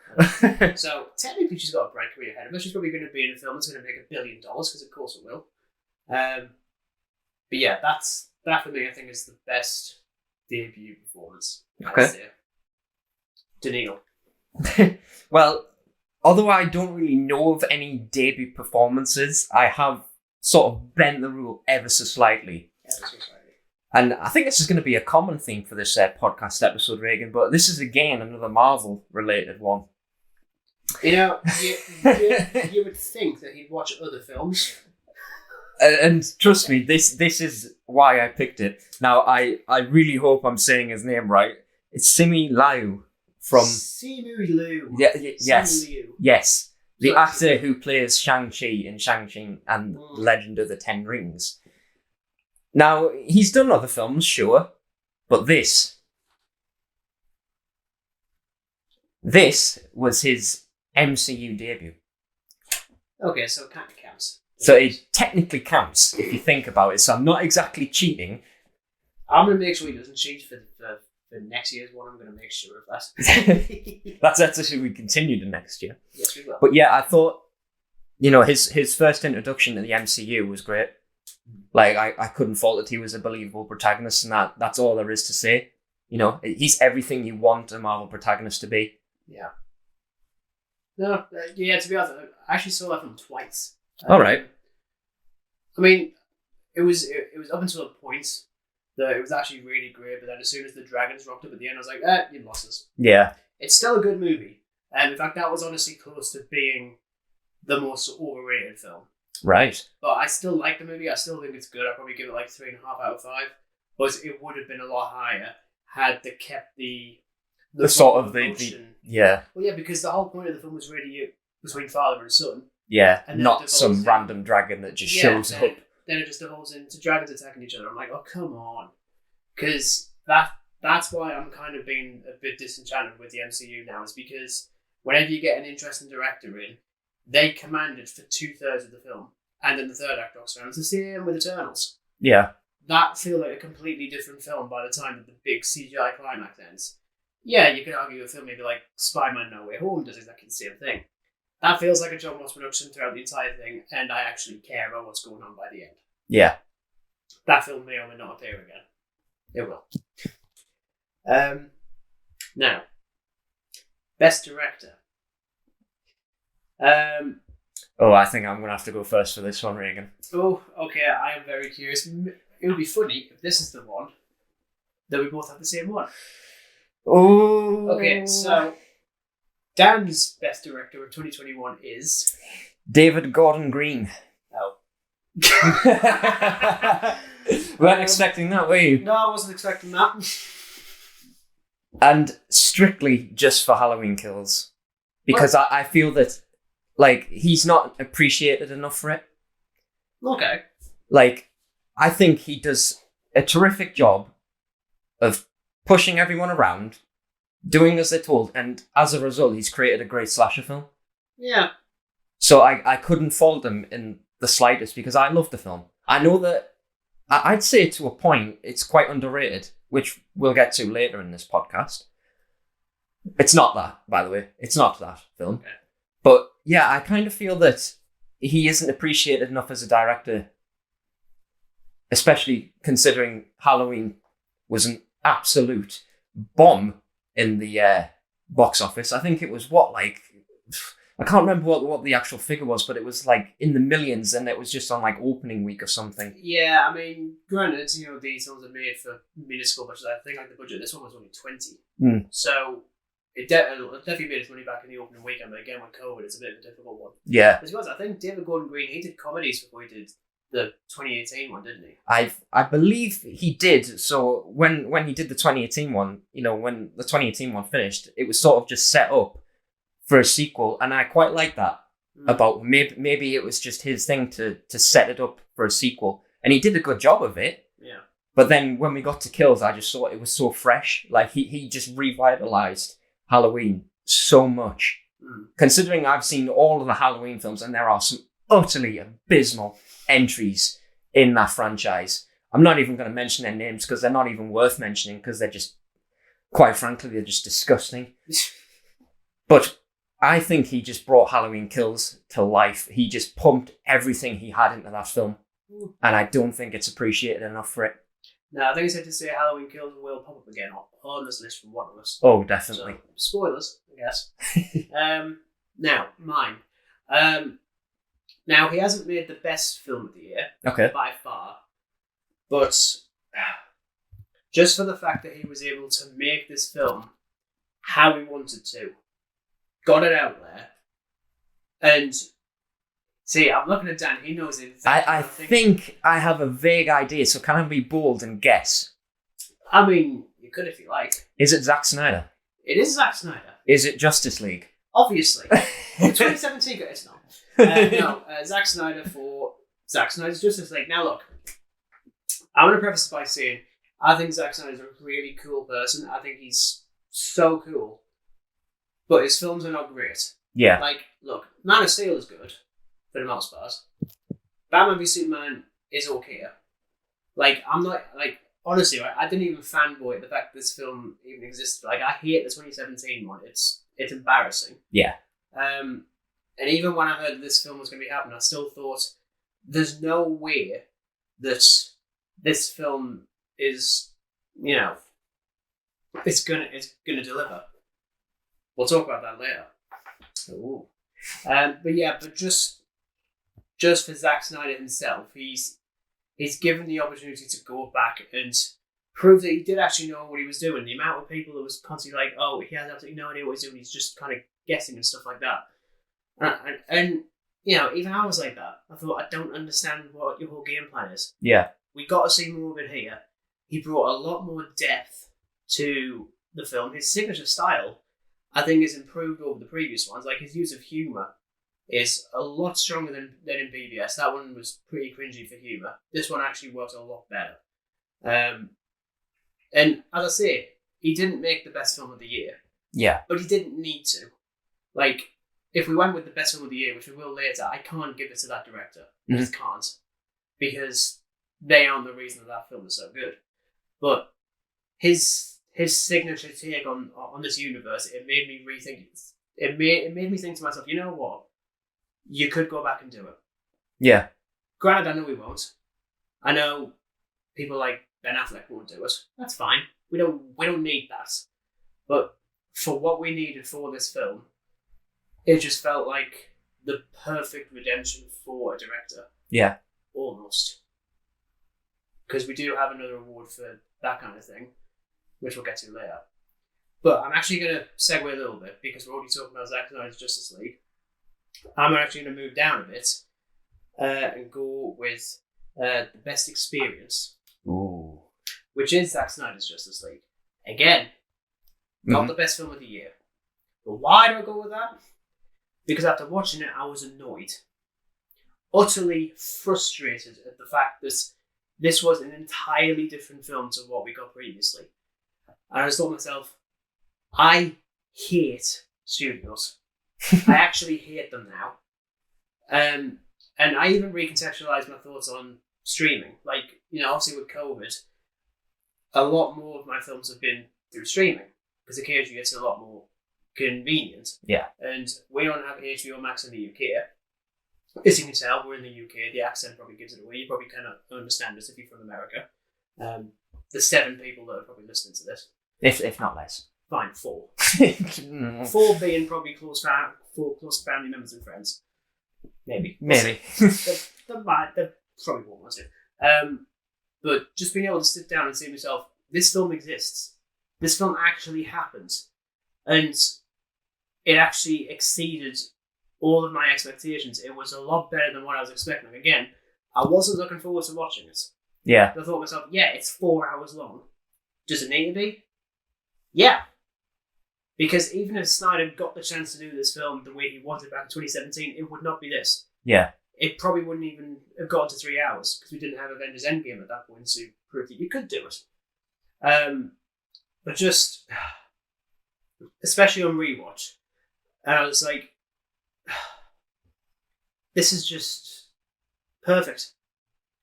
Speaker 1: So technically, she's got a bright career ahead of her. She's probably going to be in a film that's going to make $1 billion because, of course, it will. But yeah, that for me, I think, is the best debut performance.
Speaker 2: Okay.
Speaker 1: Daniil.
Speaker 2: Well, although I don't really know of any debut performances, I have sort of bent the rule ever so slightly. And I think this is going to be a common theme for this podcast episode, Reagan, but this is again another Marvel-related one.
Speaker 1: You know, you would think that he'd watch other films.
Speaker 2: And trust me, this is why I picked it. Now, I really hope I'm saying his name right. It's Simu Liu from...
Speaker 1: Simu Liu.
Speaker 2: Yes.
Speaker 1: Simu Liu.
Speaker 2: Yes. The actor who plays Shang-Chi in Shang-Chi and Legend of the Ten Rings. Now, he's done other films, sure, but this was his MCU debut.
Speaker 1: Okay, so it kind of counts.
Speaker 2: So it technically counts if you think about it. So I'm not exactly cheating.
Speaker 1: I'm going to make sure he doesn't cheat for next year's one. I'm going to make sure of that.
Speaker 2: That's actually we continue to next year.
Speaker 1: Yes, we will.
Speaker 2: But yeah, I thought, his first introduction to the MCU was great. Like, I couldn't fault it. He was a believable protagonist, and that's all there is to say. He's everything you want a Marvel protagonist to be.
Speaker 1: Yeah. No, yeah, to be honest, I actually saw that film twice.
Speaker 2: All right.
Speaker 1: I mean, it was up until a point that it was actually really great, but then as soon as the dragons rocked up at the end, I was like, you lost us.
Speaker 2: Yeah.
Speaker 1: It's still a good movie. And in fact, that was honestly close to being the most overrated film.
Speaker 2: Right.
Speaker 1: But I still like the movie. I still think it's good. I'd probably give it like 3.5 out of 5. But it would have been a lot higher had they kept the
Speaker 2: sort of
Speaker 1: emotion.
Speaker 2: Yeah.
Speaker 1: Well, yeah, because the whole point of the film was really between father and son.
Speaker 2: Yeah,
Speaker 1: and
Speaker 2: not some random dragon that just shows up.
Speaker 1: Then it just evolves into dragons attacking each other. I'm like, oh, come on. Because that's why I'm kind of being a bit disenchanted with the MCU now, is because whenever you get an interesting director in, they commanded for 2/3 of the film, and then the third act rocks around. It's the same with Eternals.
Speaker 2: Yeah. That
Speaker 1: feels like a completely different film by the time that the big CGI climax ends. Yeah, you could argue a film maybe like Spider-Man No Way Home does exactly the same thing. That feels like a John Watts production throughout the entire thing, and I actually care about what's going on by the end.
Speaker 2: Yeah.
Speaker 1: That film may or may not appear again. It will. Now, Best Director.
Speaker 2: I think I'm going to have to go first for this one, Reagan.
Speaker 1: Oh, okay, I am very curious. It would be funny if this is the one that we both have the same one.
Speaker 2: Oh.
Speaker 1: Okay, so Dan's Best Director of 2021 is
Speaker 2: David Gordon Green.
Speaker 1: Oh.
Speaker 2: Weren't expecting that, were you?
Speaker 1: No, I wasn't expecting that.
Speaker 2: And strictly just for Halloween Kills. Because I feel that, he's not appreciated enough for it.
Speaker 1: Okay.
Speaker 2: I think he does a terrific job of pushing everyone around, doing as they're told, and as a result, he's created a great slasher film.
Speaker 1: Yeah.
Speaker 2: So I couldn't fault him in the slightest, because I love the film. I know that, I'd say to a point, it's quite underrated, which we'll get to later in this podcast. It's not that, by the way. It's not that film.
Speaker 1: Okay.
Speaker 2: But yeah, I kind of feel that he isn't appreciated enough as a director, especially considering Halloween was an absolute bomb in the box office. I think it was I can't remember what the actual figure was, but it was in the millions, and it was just on opening week or something.
Speaker 1: Yeah, I mean, granted, these films are made for minuscule budgets. I think the budget of this one was only 20. So it definitely made its money back in the opening weekend, but again, with COVID, it's a bit of a difficult one.
Speaker 2: Yeah.
Speaker 1: Because I think David Gordon Green, he did comedies before he did the 2018 one, didn't he?
Speaker 2: I believe he did. So when he did the 2018 one, when the 2018 one finished, it was sort of just set up for a sequel, and I quite like that. About maybe it was just his thing to set it up for a sequel, and he did a good job of it.
Speaker 1: Yeah.
Speaker 2: But then when we got to Kills, I just thought it was so fresh. He just revitalized Halloween so much. Considering I've seen all of the Halloween films and there are some utterly abysmal entries in that franchise. I'm not even going to mention their names because they're not even worth mentioning because they're just, quite frankly, they're just disgusting. But I think he just brought Halloween Kills to life. He just pumped everything he had into that film. And I don't think it's appreciated enough for it.
Speaker 1: No, I think it's safe to say Halloween Kills will pop up again on this list from one of us.
Speaker 2: Oh, definitely.
Speaker 1: So, spoilers, I guess. Now, mine. Now, he hasn't made the best film of the year.
Speaker 2: Okay.
Speaker 1: By far. But just for the fact that he was able to make this film how he wanted to, got it out there, and see, I'm looking at Dan, he knows it.
Speaker 2: I think I have a vague idea, so can I be bold and guess?
Speaker 1: I mean, you could if you like.
Speaker 2: Is it Zack Snyder?
Speaker 1: It is Zack Snyder.
Speaker 2: Is it Justice League?
Speaker 1: Obviously. 2017, it's not. No, Zack Snyder for Zack Snyder's Justice League. Now look, I'm going to preface it by saying, I think Zack Snyder's a really cool person. I think he's so cool. But his films are not great.
Speaker 2: Yeah.
Speaker 1: Like, look, Man of Steel is good, for the most part. Batman v Superman is okay. Like, I'm not, like, honestly, I didn't even fanboy at the fact that this film even existed. Like, I hate the 2017 one. It's embarrassing.
Speaker 2: Yeah.
Speaker 1: And even when I heard that this film was going to be happening, I still thought, there's no way that this film is, you know, it's gonna deliver. We'll talk about that later. Ooh. But yeah, but just for Zack Snyder himself, he's given the opportunity to go back and prove that he did actually know what he was doing. The amount of people that was constantly like, oh, he has absolutely no idea what he's doing, he's just kind of guessing and stuff like that. And you know, even I was like that. I thought, I don't understand what your whole game plan is.
Speaker 2: Yeah.
Speaker 1: We got to see more of it here. He brought a lot more depth to the film. His signature style, I think, is improved over the previous ones. Like, his use of humour is a lot stronger than in BVS. That one was pretty cringy for humour. This one actually works a lot better. And as I say, he didn't make the best film of the year.
Speaker 2: Yeah.
Speaker 1: But he didn't need to. Like, if we went with the best film of the year, which we will later, I can't give it to that director. I just can't. Because they aren't the reason that film is so good. But his signature take on this universe, it made me rethink. It made me think to myself, you know what? You could go back and do it.
Speaker 2: Yeah.
Speaker 1: Granted, I know we won't. I know people like Ben Affleck won't do it. That's fine. We don't need that. But for what we needed for this film, it just felt like the perfect redemption for a director.
Speaker 2: Yeah.
Speaker 1: Almost. Because we do have another award for that kind of thing, which we'll get to later. But I'm actually going to segue a little bit, because we're already talking about Zack Snyder's Justice League. I'm actually going to move down a bit and go with the best experience.
Speaker 2: Ooh.
Speaker 1: Which is Zack Snyder's Justice League. Again, not the best film of the year. But why do I go with that? Because after watching it, I was annoyed. Utterly frustrated at the fact that this was an entirely different film to what we got previously. And I just thought to myself, I hate studios. I actually hate them now. And I even recontextualized my thoughts on streaming. Like, you know, obviously with COVID, a lot more of my films have been through streaming, because occasionally it's a lot more convenient.
Speaker 2: Yeah. And
Speaker 1: we don't have HBO Max in the UK. As you can tell, we're in the UK. The accent probably gives it away. You probably cannot understand us if you're from America. The 7 people that are probably listening to this.
Speaker 2: If not less.
Speaker 1: Fine, 4. 4 being probably close family members and friends. Maybe.
Speaker 2: Maybe.
Speaker 1: They probably won't want to. But just being able to sit down and say to myself, this film exists. This film actually happened. And it actually exceeded all of my expectations. It was a lot better than what I was expecting. Again, I wasn't looking forward to watching it.
Speaker 2: Yeah.
Speaker 1: I thought to myself, yeah, it's 4 hours long. Does it need to be? Yeah. Because even if Snyder got the chance to do this film the way he wanted back in 2017, it would not be this.
Speaker 2: Yeah.
Speaker 1: It probably wouldn't even have got to 3 hours, because we didn't have Avengers Endgame at that point to prove that you could do it. But just, especially on rewatch, And I was like, this is just perfect.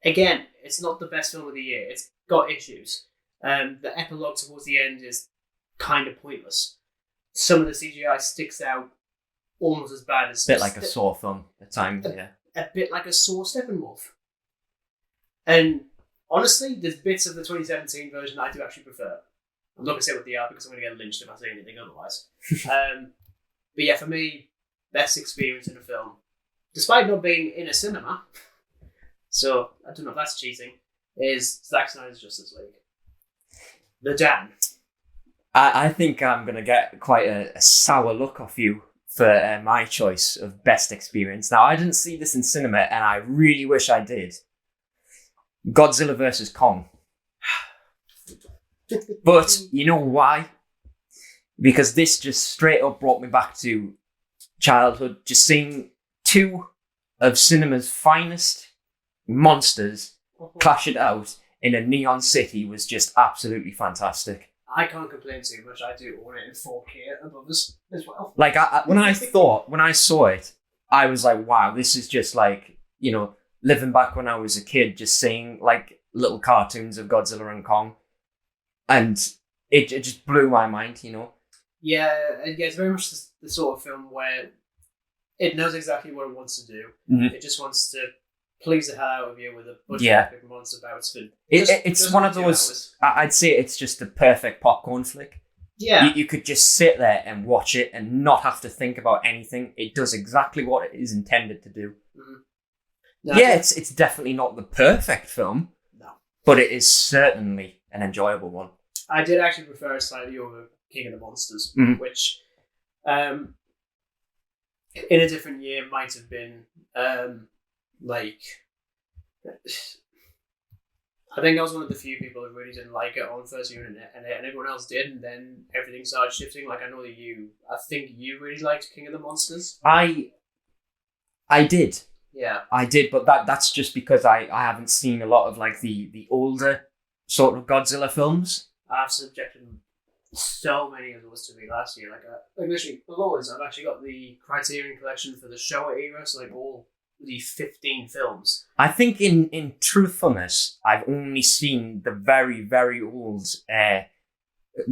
Speaker 1: Again, it's not the best film of the year. It's got issues. The epilogue towards the end is kind of pointless. Some of the CGI sticks out almost as bad as...
Speaker 2: A bit like a Saw film at times,
Speaker 1: A bit like a Saw Steppenwolf. And honestly, there's bits of the 2017 version I do actually prefer. I'm not going to say what they are because I'm going to get lynched if I say anything otherwise. But yeah, for me, best experience in a film, despite not being in a cinema, so I don't know if that's cheating, is Zack Snyder's Justice League. The Dan.
Speaker 2: I think I'm going to get quite a sour look off you for my choice of best experience. Now, I didn't see this in cinema, and I really wish I did. Godzilla vs. Kong. But you know why? Because this just straight up brought me back to childhood. Just seeing two of cinema's finest monsters clash it out in a neon city was just absolutely fantastic.
Speaker 1: I can't complain too much. I do own it in 4K above us as well.
Speaker 2: Like, when I saw it, I was like, wow, this is just like, living back when I was a kid, just seeing like little cartoons of Godzilla and Kong. And it just blew my mind,
Speaker 1: Yeah, it's very much the sort of film where it knows exactly what it wants to do.
Speaker 2: Mm-hmm.
Speaker 1: It just wants to please the hell out of you with a bunch of epic monster bouts.
Speaker 2: It's one of those, I'd say it's just the perfect popcorn flick.
Speaker 1: Yeah.
Speaker 2: You could just sit there and watch it and not have to think about anything. It does exactly what it is intended to do.
Speaker 1: Mm-hmm. No,
Speaker 2: it's definitely not the perfect film.
Speaker 1: No.
Speaker 2: But it is certainly an enjoyable one.
Speaker 1: I did actually prefer it slightly over King of the Monsters, which in a different year might have been like... I think I was one of the few people who really didn't like it on first viewing, and everyone else did, and then everything started shifting. Like, I know that I think you really liked King of the Monsters.
Speaker 2: I did.
Speaker 1: Yeah.
Speaker 2: I did, but that's just because I haven't seen a lot of like the older sort of Godzilla films.
Speaker 1: I've subjected so many of those to me last year. Like literally loads. I've actually got the Criterion collection for the Showa era, so like all the 15 films.
Speaker 2: I think in truthfulness, I've only seen the very, very old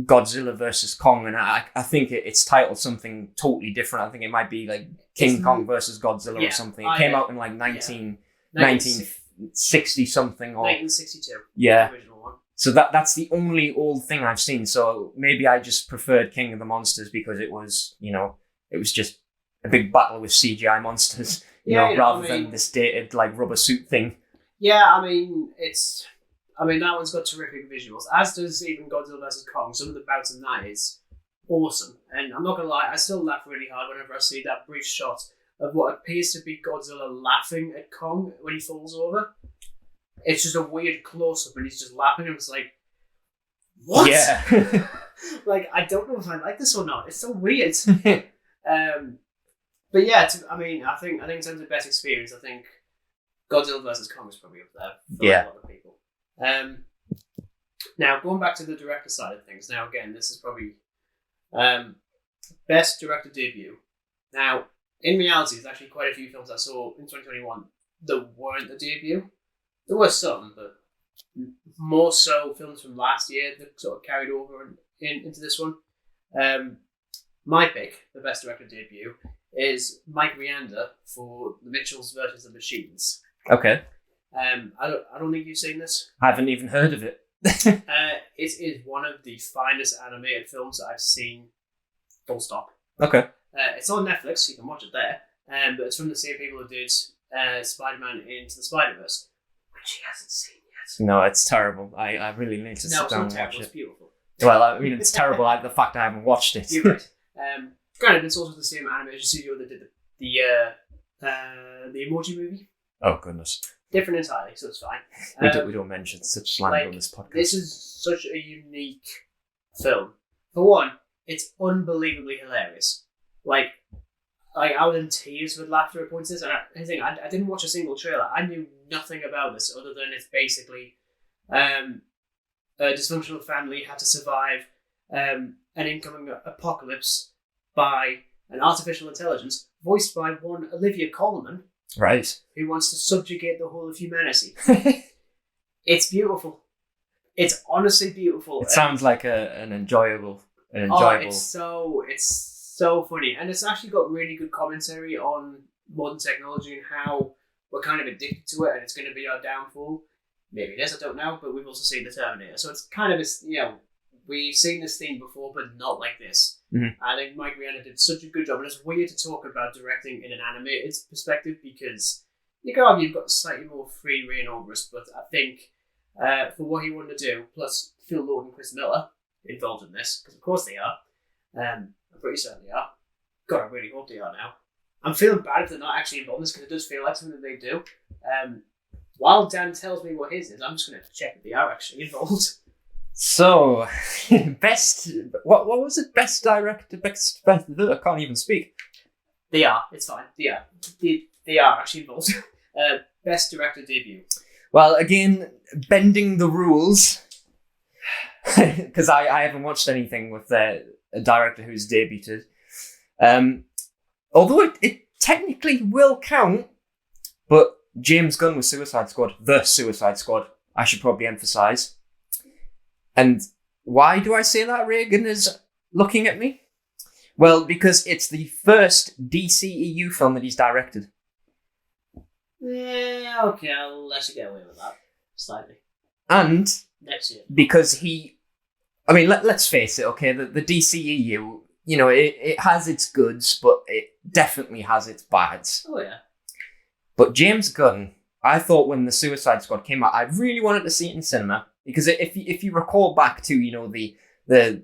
Speaker 2: Godzilla versus Kong, and I think it's titled something totally different. I think it might be like King Kong versus Godzilla or something. It came out in like 1960 something or
Speaker 1: 1962.
Speaker 2: Yeah.
Speaker 1: The original one.
Speaker 2: So that's the only old thing I've seen. So maybe I just preferred King of the Monsters because it was, it was just a big battle with CGI monsters, rather than this dated like rubber suit thing.
Speaker 1: Yeah, I mean that one's got terrific visuals, as does even Godzilla vs. Kong. Some of the bouts in that is awesome. And I'm not going to lie, I still laugh really hard whenever I see that brief shot of what appears to be Godzilla laughing at Kong when he falls over. It's just a weird close-up and he's just laughing and it's like, what?
Speaker 2: Yeah.
Speaker 1: Like, I don't know if I like this or not. It's so weird. But yeah, I think in terms of best experience, I think Godzilla vs. Kong is probably up there for a lot of people. Now, going back to the director side of things, now again, this is probably best director debut. Now, in reality, there's actually quite a few films I saw in 2021 that weren't the debut. There were some, but more so films from last year that sort of carried over into this one. My pick, the best director debut, is Mike Rianda for The Mitchells versus the Machines.
Speaker 2: Okay.
Speaker 1: I don't think you've seen this.
Speaker 2: I haven't even heard of it.
Speaker 1: It is one of the finest animated films that I've seen, full stop.
Speaker 2: Okay.
Speaker 1: It's on Netflix, you can watch it there. But it's from the same people who did Spider-Man Into the Spider-Verse, which he hasn't seen yet.
Speaker 2: No, it's terrible. I really need to sit down and watch
Speaker 1: It's
Speaker 2: it.
Speaker 1: beautiful.
Speaker 2: Well, I mean, it's terrible. The fact I haven't watched it.
Speaker 1: You're right. Granted, it's also the same animation studio that did the Emoji Movie.
Speaker 2: Oh, goodness.
Speaker 1: Different entirely, so it's fine.
Speaker 2: We don't mention such slang on this podcast.
Speaker 1: This is such a unique film. For one, it's unbelievably hilarious. Like I was in tears with laughter at points. And I didn't watch a single trailer. I knew nothing about this other than it's basically a dysfunctional family had to survive an incoming apocalypse by an artificial intelligence voiced by one Olivia Colman,
Speaker 2: Right.
Speaker 1: who wants to subjugate the whole of humanity. It's beautiful. It's honestly beautiful.
Speaker 2: It sounds like an enjoyable.
Speaker 1: Oh, it's so funny, and it's actually got really good commentary on modern technology and how we're kind of addicted to it, and it's going to be our downfall. Maybe it is, I don't know, but we've also seen the Terminator, so it's kind of we've seen this theme before, but not like this.
Speaker 2: Mm-hmm.
Speaker 1: I think Mike Rihanna did such a good job, and it's weird to talk about directing in an animated perspective because you can argue you've got slightly more free reign over us, but I think for what he wanted to do, plus Phil Lord and Chris Miller involved in this, because of course they are. I'm pretty certain they are. God, I really hope they are now. I'm feeling bad if they're not actually involved in this because it does feel like something that they do. While Dan tells me what his is, I'm just going to check if they are actually involved.
Speaker 2: So, best... What was it? Best director, best... I can't even speak.
Speaker 1: They are. It's fine. They are actually involved. Best director debut.
Speaker 2: Well, again, bending the rules, because I haven't watched anything with a director who's debuted. Although it technically will count, but James Gunn with Suicide Squad, the Suicide Squad, I should probably emphasise. And why do I say that? Reagan is looking at me. Well, because it's the first DCEU film that he's directed.
Speaker 1: Yeah, okay, I'll let you get away with that. Slightly.
Speaker 2: And
Speaker 1: next year.
Speaker 2: Because let's face it, okay, the DCEU, it has its goods, but it definitely has its bads.
Speaker 1: Oh, yeah.
Speaker 2: But James Gunn, I thought when the Suicide Squad came out, I really wanted to see it in cinema. Because if you recall back to, the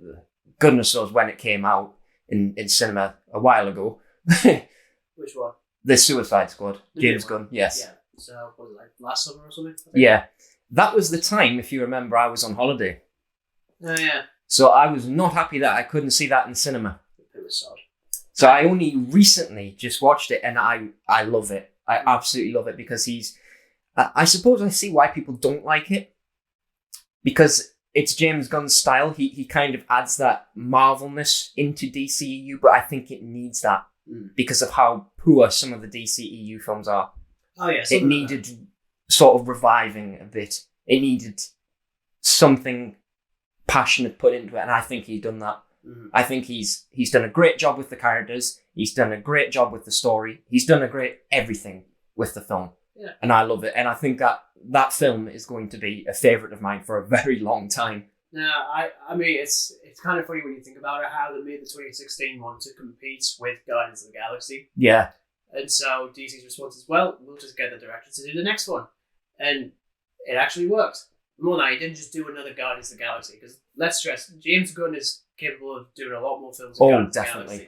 Speaker 2: goodness knows when it came out in cinema a while ago.
Speaker 1: Which one?
Speaker 2: The Suicide Squad. James Gunn, yes.
Speaker 1: Yeah. So, what was it, like last summer or something?
Speaker 2: Yeah. That was the time, if you remember, I was on holiday.
Speaker 1: Oh, yeah.
Speaker 2: So I was not happy that I couldn't see that in cinema.
Speaker 1: It was sad.
Speaker 2: So I only recently just watched it, and I love it. I absolutely love it because I suppose I see why people don't like it. Because it's James Gunn's style. He kind of adds that Marvelness into DCEU, but I think it needs that because of how poor some of the DCEU films are.
Speaker 1: Oh, yeah.
Speaker 2: It needed sort of reviving a bit. It needed something passionate put into it, and I think he's done that. Mm-hmm. I think he's done a great job with the characters. He's done a great job with the story. He's done a great everything with the film.
Speaker 1: Yeah.
Speaker 2: And I love it. And I think that film is going to be a favourite of mine for a very long time.
Speaker 1: No, I mean, it's kind of funny when you think about it, how they made the 2016 one to compete with Guardians of the Galaxy.
Speaker 2: Yeah.
Speaker 1: And so DC's response is, well, we'll just get the director to do the next one. And it actually worked. More than that, he didn't just do another Guardians of the Galaxy. Because let's stress, James Gunn is capable of doing a lot more films than Guardians
Speaker 2: definitely.
Speaker 1: of the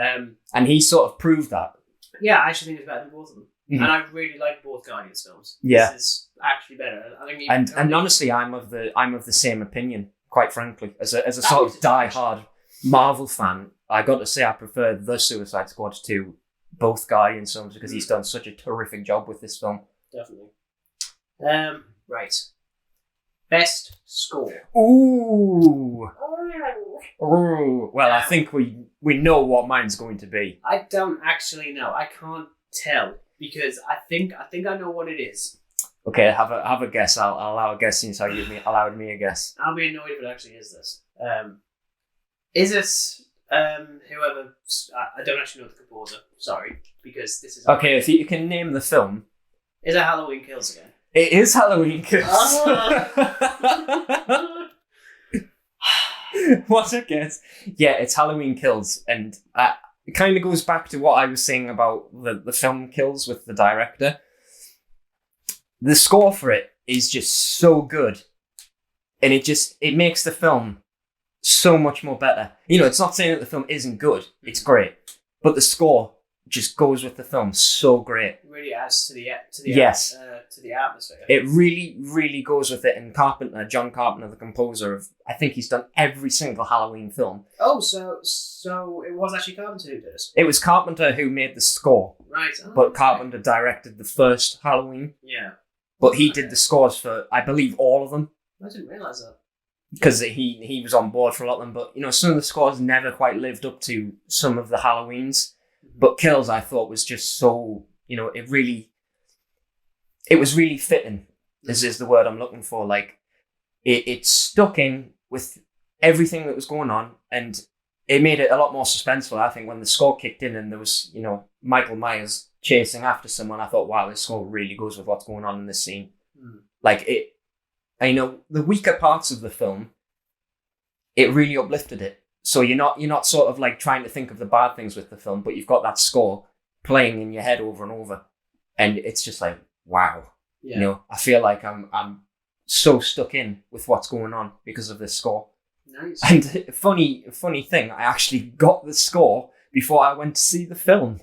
Speaker 1: Galaxy.
Speaker 2: And he sort of proved that.
Speaker 1: Yeah, I actually think it's better than both of them. Mm-hmm. And I really like both Guardians films.
Speaker 2: Yeah.
Speaker 1: This is actually better. I think
Speaker 2: and honestly, I'm of the same opinion, quite frankly. As a sort of diehard Marvel fan, I got to say I prefer the Suicide Squad to both Guardians films because he's done such a terrific job with this film.
Speaker 1: Definitely. Right. Best score.
Speaker 2: Ooh. Well, I think we know what mine's going to be.
Speaker 1: I don't actually know. I can't tell because I think I know what it is.
Speaker 2: Okay, have a guess. I'll allow a guess since you allowed me a guess.
Speaker 1: I'll be annoyed if it actually is this. Is it whoever? I don't actually know the composer. Sorry, because this is
Speaker 2: okay. If you can name the film,
Speaker 1: is it Halloween Kills again?
Speaker 2: It is Halloween Kills. What a guess! Yeah, it's Halloween Kills, and it kind of goes back to what I was saying about the film Kills with the director. The score for it is just so good, and it makes the film so much more better. It's not saying that the film isn't good; it's great, but the score just goes with the film so great.
Speaker 1: It really adds to the atmosphere.
Speaker 2: It really, really goes with it. And John Carpenter, the composer I think he's done every single Halloween film.
Speaker 1: Oh, so it was actually Carpenter who did it?
Speaker 2: It was Carpenter who made the score.
Speaker 1: Right.
Speaker 2: But Carpenter directed the first Halloween.
Speaker 1: Yeah.
Speaker 2: But he did the scores for, I believe, all of them.
Speaker 1: I didn't realise that.
Speaker 2: because he was on board for a lot of them. But, you know, some of the scores never quite lived up to some of the Halloweens. But Kills, I thought, was just so, you know, it was really fitting, is the word I'm looking for. Like, it stuck in with everything that was going on, and it made it a lot more suspenseful, I think, when the score kicked in and there was, you know, Michael Myers chasing after someone. I thought, wow, this score really goes with what's going on in this scene. Like, you know, the weaker parts of the film, it really uplifted it. So you're not sort of like trying to think of the bad things with the film, but you've got that score playing in your head over and over, and it's just like, wow. Yeah. You know, I feel like I'm so stuck in with what's going on because of this score.
Speaker 1: Nice.
Speaker 2: And funny thing, I actually got the score before I went to see the film.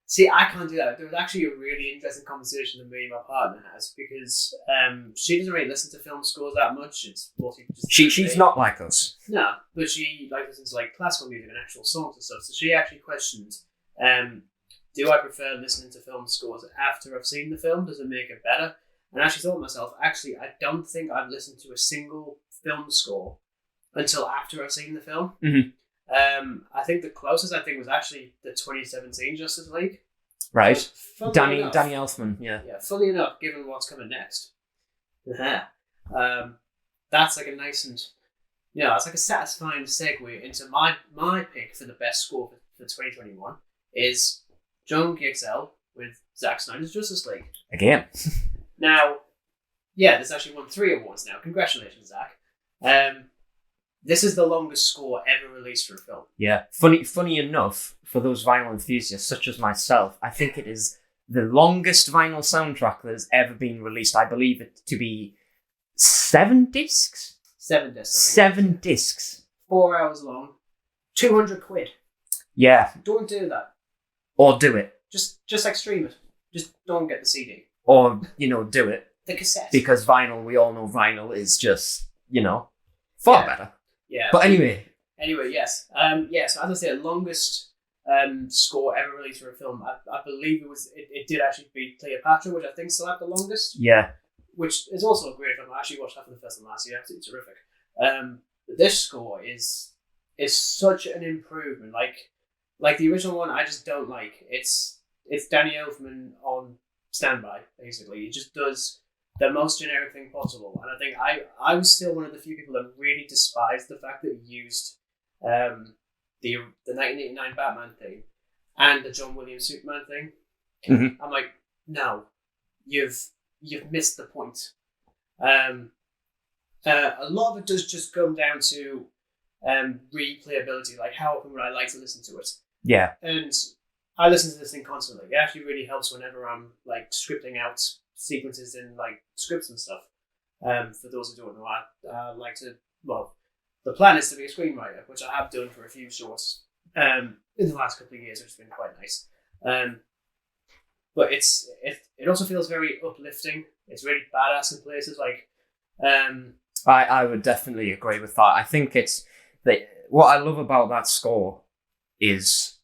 Speaker 1: See, I can't do that. There was actually a really interesting conversation that me and my partner has, because she doesn't really listen to film scores that much. It's mostly just
Speaker 2: she's not like us.
Speaker 1: No, but she listens to like classical music and actual songs and stuff. So she actually questioned, do I prefer listening to film scores after I've seen the film? Does it make it better? And I actually thought to myself, actually, I don't think I've listened to a single film score until after I've seen the film.
Speaker 2: Mm-hmm.
Speaker 1: I think the closest was actually the 2017 Justice League.
Speaker 2: Right.
Speaker 1: Danny
Speaker 2: Elfman, yeah.
Speaker 1: Yeah, funny enough, given what's coming next. That's like a nice and, you know, it's like a satisfying segue into my pick for the best score for 2021 is Jungle XL with Zack Snyder's Justice League. Again. Now, yeah, this actually won 3 awards now. Congratulations, Zack. This is the longest score ever released for a film.
Speaker 2: Yeah. Funny enough, for those vinyl enthusiasts such as myself, I think it is the longest vinyl soundtrack that has ever been released. I believe it to be 7 discs?
Speaker 1: 7 discs.
Speaker 2: 7 discs.
Speaker 1: 4 hours long. 200 quid.
Speaker 2: Yeah.
Speaker 1: Don't do that.
Speaker 2: Or do it.
Speaker 1: Just like stream it. Just don't get the CD.
Speaker 2: Or, you know, do it.
Speaker 1: The cassette.
Speaker 2: Because vinyl, we all know vinyl is just, you know, far better.
Speaker 1: Yeah.
Speaker 2: But anyway.
Speaker 1: Anyway, yes. So as I said, longest score ever released for a film. I believe it did actually beat Cleopatra, which I think still had the longest.
Speaker 2: Yeah.
Speaker 1: Which is also a great film. I actually watched that for the first time last year. Absolutely terrific. But this score is such an improvement. Like the original one, I just don't like. It's Danny Elfman on standby, basically. He just does the most generic thing possible. And I think I was still one of the few people that really despised the fact that he used the 1989 Batman theme and the John Williams Superman thing.
Speaker 2: Mm-hmm.
Speaker 1: I'm like, no, you've missed the point. A lot of it does just come down to replayability. Like, how often would I like to listen to it?
Speaker 2: Yeah.
Speaker 1: And I listen to this thing constantly. It actually really helps whenever I'm like scripting out sequences in like scripts and stuff. For those who don't know, I like to. Well, the plan is to be a screenwriter, which I have done for a few shorts in the last couple of years, which has been quite nice. But it also feels very uplifting. It's really badass in places. Like,
Speaker 2: I would definitely agree with that. I think it's what I love about that score is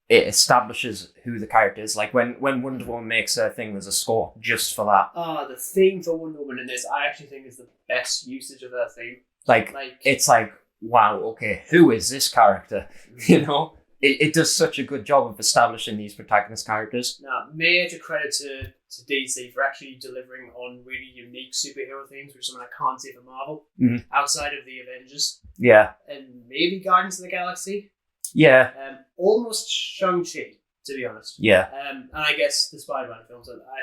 Speaker 2: it establishes who the character is. Like when Wonder Woman makes her thing, there's a score just for that.
Speaker 1: The theme for Wonder Woman in this, I actually think is the best usage of her theme.
Speaker 2: Like it's like, wow, okay, who is this character? You know, it does such a good job of establishing these protagonist characters.
Speaker 1: Now, major credit to DC for actually delivering on really unique superhero themes, which is something I can't see for Marvel outside of the Avengers.
Speaker 2: Yeah,
Speaker 1: and maybe Guardians of the Galaxy.
Speaker 2: Yeah,
Speaker 1: almost Shang-Chi, to be honest.
Speaker 2: Yeah,
Speaker 1: and I guess the Spider-Man films. I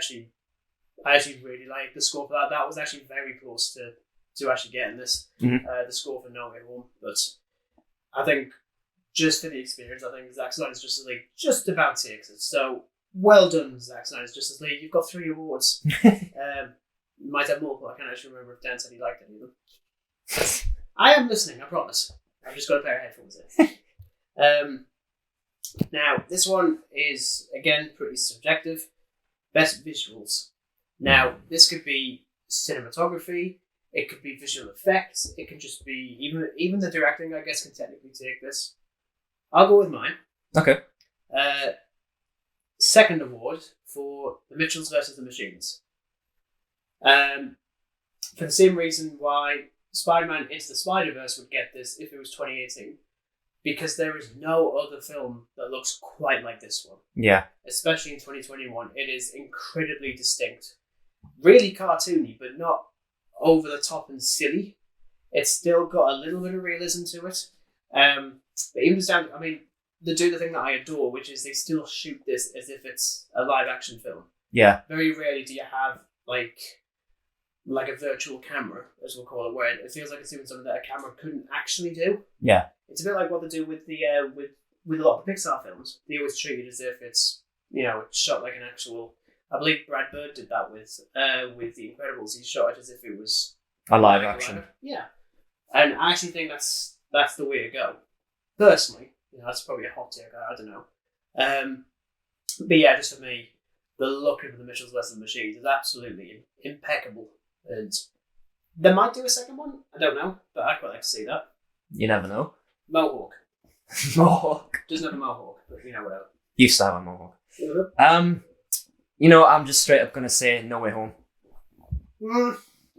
Speaker 1: actually really like the score for that. That was actually very close to actually getting this. The score for No Way Home, but I think just for the experience, I think Zack Snyder's Justice League just about takes it. So well done, Zack Snyder's Justice League. You've got 3 awards. You might have multiple. I can't actually remember if Dan said he liked any of them. I am listening, I promise. I've just got a pair of headphones in. Now, this one is, again, pretty subjective. Best visuals. Now, this could be cinematography, it could be visual effects, it could just be, even the directing, I guess, can technically take this. I'll go with mine.
Speaker 2: Okay.
Speaker 1: Second award for The Mitchells versus the Machines. For the same reason why Spider-Man Into the Spider-Verse would get this if it was 2018, because there is no other film that looks quite like this one.
Speaker 2: Yeah.
Speaker 1: Especially in 2021. It is incredibly distinct. Really cartoony, but not over the top and silly. It's still got a little bit of realism to it. But even just down, I mean, they do the thing that I adore, which is they still shoot this as if it's a live action film.
Speaker 2: Yeah.
Speaker 1: Very rarely do you have like a virtual camera, as we'll call it, where it feels like it's doing something that a camera couldn't actually do.
Speaker 2: Yeah.
Speaker 1: It's a bit like what they do with the with a lot of the Pixar films. They always treat it as if it's, you know, it's shot like an actual. I believe Brad Bird did that with The Incredibles. He shot it as if it was
Speaker 2: A live action.
Speaker 1: Yeah, and I actually think that's the way to go. Personally, you know, that's probably a hot take. I don't know. But yeah, just for me, the look of the Mitchells vs. the Machines is absolutely impeccable, and they might do a second one. I don't know, but I'd quite like to see that.
Speaker 2: You never know.
Speaker 1: Mohawk.
Speaker 2: Mohawk.
Speaker 1: Doesn't have a mohawk, but you know, whatever.
Speaker 2: Used to have a mohawk.
Speaker 1: Mm-hmm.
Speaker 2: You know, I'm just straight up gonna say No Way Home.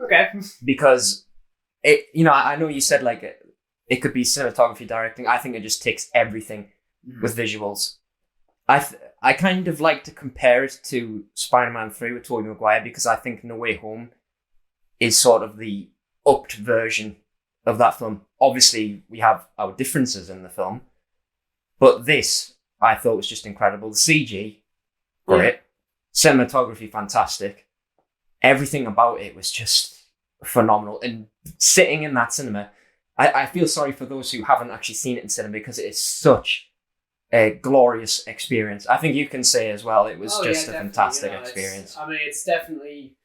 Speaker 1: Okay. Because
Speaker 2: it, you know, I know you said like it could be cinematography, directing. I think it just takes everything with visuals. I kind of like to compare it to Spider-Man 3 with Tobey Maguire, because I think No Way Home is sort of the upped version of that film. Obviously, we have our differences in the film, but this I thought was just incredible. The CG, great. Yeah. Cinematography, fantastic. Everything about it was just phenomenal. And sitting in that cinema, I feel sorry for those who haven't actually seen it in cinema, because it is such a glorious experience. I think you can say as well, it was a fantastic experience. I mean, it's definitely,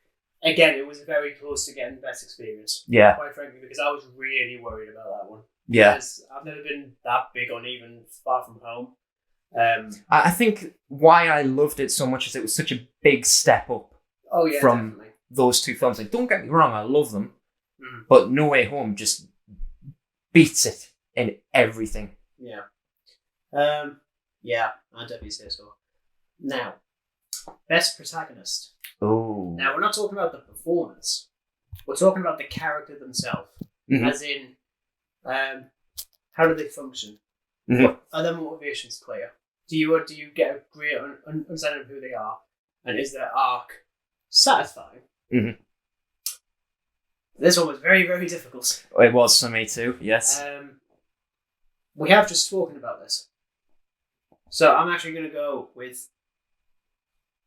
Speaker 2: again, it was very close to getting the best experience.
Speaker 1: Yeah. Quite frankly, because I was really worried about that one.
Speaker 2: Yeah.
Speaker 1: Because I've never been that big on even Far From Home.
Speaker 2: I think why I loved it so much is it was such a big step up from definitely. Those two films. Like, don't get me wrong, I love them, but No Way Home just beats it in everything.
Speaker 1: Yeah. Yeah, I'd definitely say so. Now, best protagonist.
Speaker 2: Oh.
Speaker 1: Now, we're not talking about the performance. We're talking about the character themselves. As in, how do they function? What are their motivations clear? Do you get a great understanding of who they are? And is their arc satisfying? This one was very, very difficult.
Speaker 2: It was for me too, yes.
Speaker 1: We have just spoken about this. So I'm actually going to go with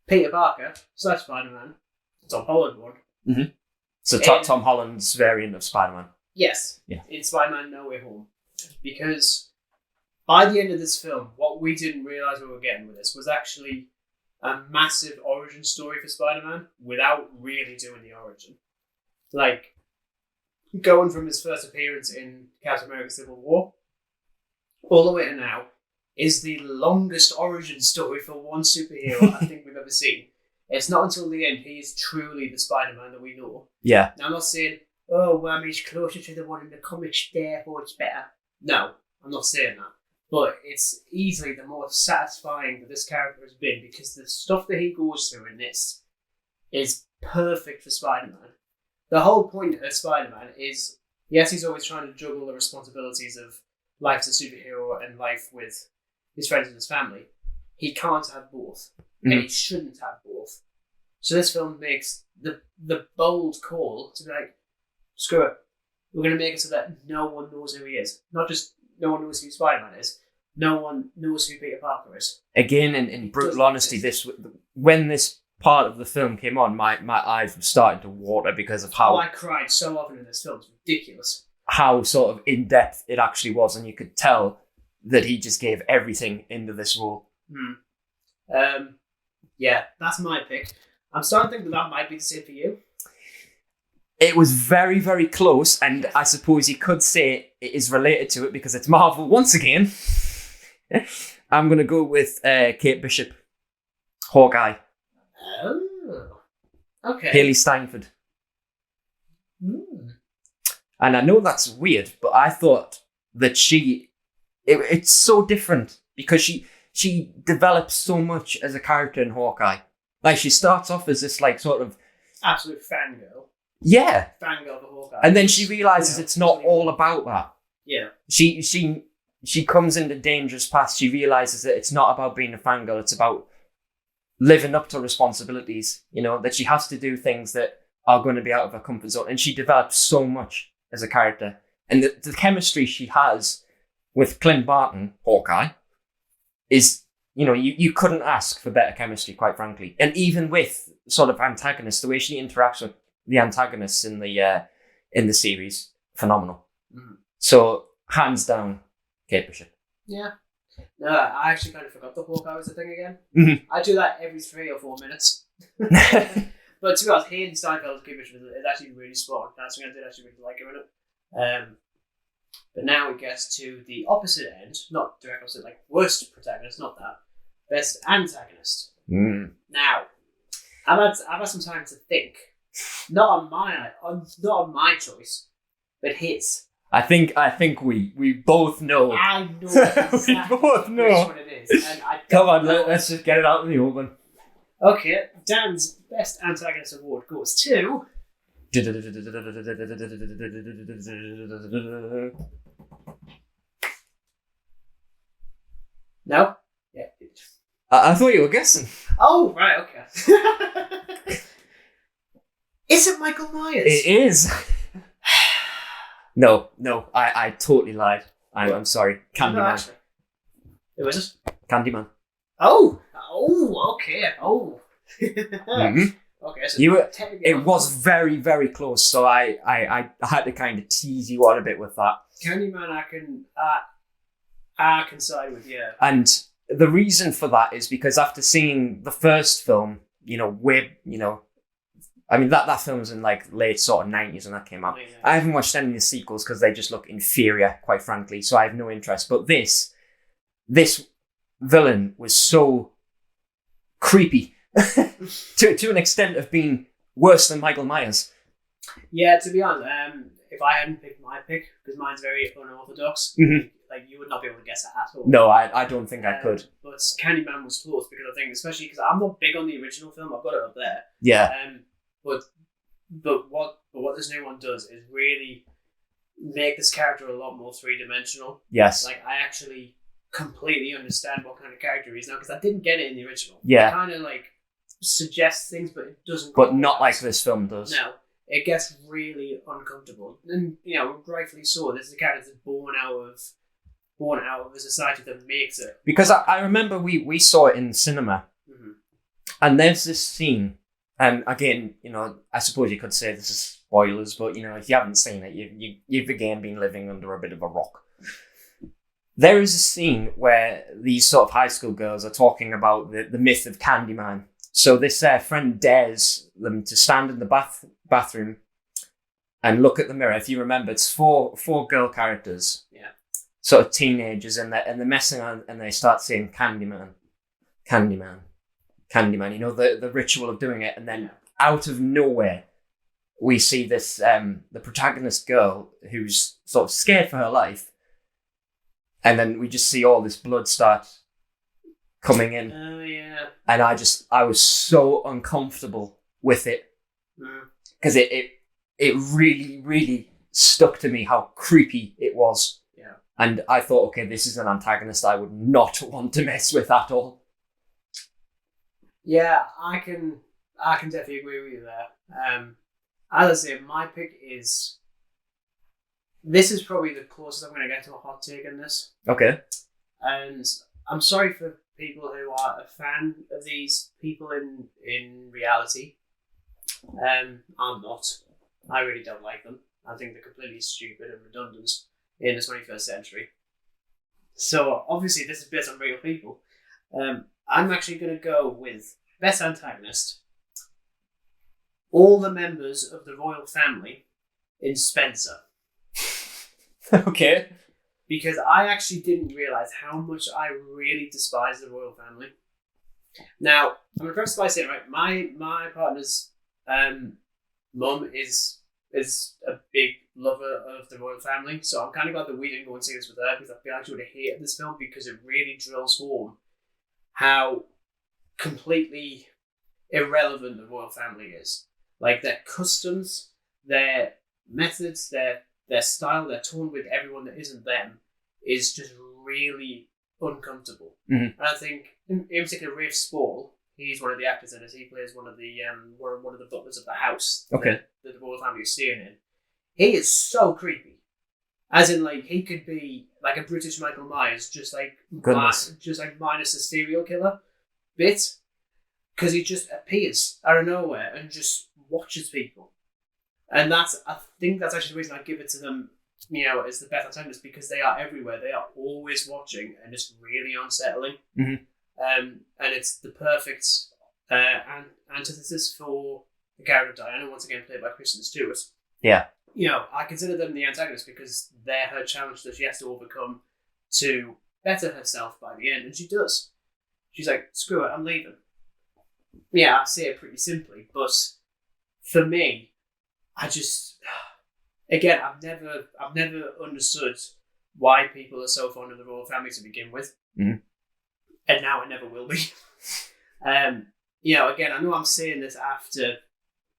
Speaker 1: Peter Parker / Spider-Man, Tom Holland one.
Speaker 2: So Tom Holland's variant of Spider-Man.
Speaker 1: Yes.
Speaker 2: Yeah.
Speaker 1: In Spider-Man No Way Home. Because by the end of this film, what we didn't realise we were getting with this was actually a massive origin story for Spider-Man without really doing the origin. Like, going from his first appearance in Captain America Civil War all the way to now is the longest origin story for one superhero I think we've ever seen. It's not until the end he is truly the Spider-Man that we know.
Speaker 2: Yeah.
Speaker 1: Now, I'm not saying, oh, well, he's closer to the one in the comics, therefore it's better. No, I'm not saying that. But it's easily the most satisfying that this character has been, because the stuff that he goes through in this is perfect for Spider-Man. The whole point of Spider-Man is, yes, he's always trying to juggle the responsibilities of life as a superhero and life with his friends and his family. He can't have both, and he shouldn't have both. So this film makes the bold call to be like, screw it, we're going to make it so that no one knows who he is. Not just no one knows who Spider-Man is, no one knows who Peter Parker is.
Speaker 2: Again, in brutal honesty, when this part of the film came on, my eyes were starting to water because of how...
Speaker 1: I cried so often in this film. It's ridiculous.
Speaker 2: How sort of in-depth it actually was, and you could tell that he just gave everything into this role.
Speaker 1: Yeah, that's my pick. I'm starting to think that might be the same for you.
Speaker 2: It was very, very close, and I suppose you could say it is related to it because it's Marvel once again. I'm going to go with Kate Bishop, Hawkeye.
Speaker 1: Oh, okay.
Speaker 2: Haley Steinfeld. And I know that's weird, but I thought that it's so different because she develops so much as a character in Hawkeye. Like, she starts off as this, like, sort of...
Speaker 1: absolute fangirl.
Speaker 2: Yeah.
Speaker 1: fangirl for Hawkeye.
Speaker 2: And then she realizes it's not all about that.
Speaker 1: Yeah.
Speaker 2: She comes into dangerous paths. She realizes that it's not about being a fangirl. It's about living up to responsibilities, you know, that she has to do things that are going to be out of her comfort zone. And she develops so much as a character. And the chemistry she has with Clint Barton, Hawkeye, is, you know, you couldn't ask for better chemistry, quite frankly. And even with sort of antagonists, the way she interacts with the antagonists in the series, phenomenal.
Speaker 1: Mm-hmm.
Speaker 2: So, hands down, Kate Bishop.
Speaker 1: Yeah. No, I actually kind of forgot the Hawkeye was a thing again.
Speaker 2: Mm-hmm.
Speaker 1: I do that every 3 or 4 minutes. But to be honest, Hayden Steinfeld's Kate Bishop is actually really spot on. That's when I did actually really like her in it. But now we get to the opposite end, not direct opposite, like worst protagonist, not that. Best antagonist.
Speaker 2: Mm.
Speaker 1: Now, I've had some time to think. Not on my choice, but his.
Speaker 2: I think we both know.
Speaker 1: I know exactly
Speaker 2: we both know
Speaker 1: which one it is. And
Speaker 2: Come on, let's just get it out in the open.
Speaker 1: Okay, Dan's best antagonist award goes to. No? Yeah.
Speaker 2: I thought you were guessing.
Speaker 1: Oh, right, okay. Is it Michael Myers?
Speaker 2: It is. No, I totally lied. I'm sorry. Candyman.
Speaker 1: No, actually. Who is it?
Speaker 2: Candyman.
Speaker 1: Oh, okay. Oh.
Speaker 2: Mm-hmm.
Speaker 1: Okay, so
Speaker 2: it was very, very close, so I had to kind of tease you on a bit with that.
Speaker 1: Candyman, I can side with, yeah.
Speaker 2: And the reason for that is because after seeing the first film, I mean, that film's in like late sort of 90s when that came out. Yeah. I haven't watched any of the sequels because they just look inferior, quite frankly, so I have no interest. But this villain was so creepy to an extent of being worse than Michael Myers.
Speaker 1: Yeah, to be honest, if I hadn't picked my pick, because mine's very unorthodox, like you would not be able to guess it at all.
Speaker 2: No, I don't think I could.
Speaker 1: But Candyman was close because I think, especially because I'm not big on the original film, I've got it up there.
Speaker 2: Yeah.
Speaker 1: But what this new one does is really make this character a lot more 3-dimensional.
Speaker 2: Yes.
Speaker 1: Like, I actually completely understand what kind of character he is now, because I didn't get it in the original.
Speaker 2: Yeah.
Speaker 1: It kind of like suggests things, but it doesn't.
Speaker 2: But not like this film does.
Speaker 1: No. It gets really uncomfortable. And, rightfully so. This is a character that's born out of a society that makes it.
Speaker 2: Because I remember we saw it in cinema.
Speaker 1: Mm-hmm.
Speaker 2: And there's this scene, and again, I suppose you could say this is spoilers, but, if you haven't seen it, you've again been living under a bit of a rock. There is a scene where these sort of high school girls are talking about the myth of Candyman. So this friend dares them to stand in the bathroom and look at the mirror. If you remember, it's four girl characters.
Speaker 1: Yeah. Sort
Speaker 2: of teenagers, and they're messing on, and they start saying Candyman, Candyman, Candyman. The ritual of doing it, and then out of nowhere, we see this the protagonist girl who's sort of scared for her life, and then we just see all this blood start coming in.
Speaker 1: Oh yeah.
Speaker 2: And I was so uncomfortable with it because it really, really stuck to me how creepy it was.
Speaker 1: Yeah.
Speaker 2: And I thought, okay, this is an antagonist I would not want to mess with at all.
Speaker 1: Yeah, I can definitely agree with you there. As I say, my pick is. This is probably the closest I'm going to get to a hot take in this.
Speaker 2: Okay.
Speaker 1: And I'm sorry for people who are a fan of these people in reality. I'm not. I really don't like them. I think they're completely stupid and redundant in the 21st century. So obviously this is based on real people. I'm actually going to go with best antagonist. All the members of the royal family in Spencer.
Speaker 2: Okay.
Speaker 1: Because I actually didn't realise how much I really despise the royal family. Now, I'm going to preface by saying, right, my partner's mum is a big lover of the royal family, so I'm kind of glad that we didn't go and see this with her, because I feel like she would have hated this film, because it really drills home how completely irrelevant the royal family is. Like, their customs, their methods, their style, their tone with everyone that isn't them is just really uncomfortable. And I think, in particular, Rafe Spall, he's one of the actors in it. He plays one of the butlers of the house that the royal family is staying in. He is so creepy. As in, like, he could be like a British Michael Myers, just minus the serial killer bit, because he just appears out of nowhere and just watches people. And I think that's actually the reason I give it to them, as the best antagonist, because they are everywhere. They are always watching, and it's really unsettling. And it's the perfect antithesis for the character of Diana, once again played by Kristen Stewart.
Speaker 2: Yeah.
Speaker 1: I consider them the antagonist because they're her challenge that she has to overcome to better herself by the end, and she does. She's like, screw it, I'm leaving. Yeah, I say it pretty simply, but for me, I just, again, I've never understood why people are so fond of the royal family to begin with, and now I never will be. Again, I know I'm saying this after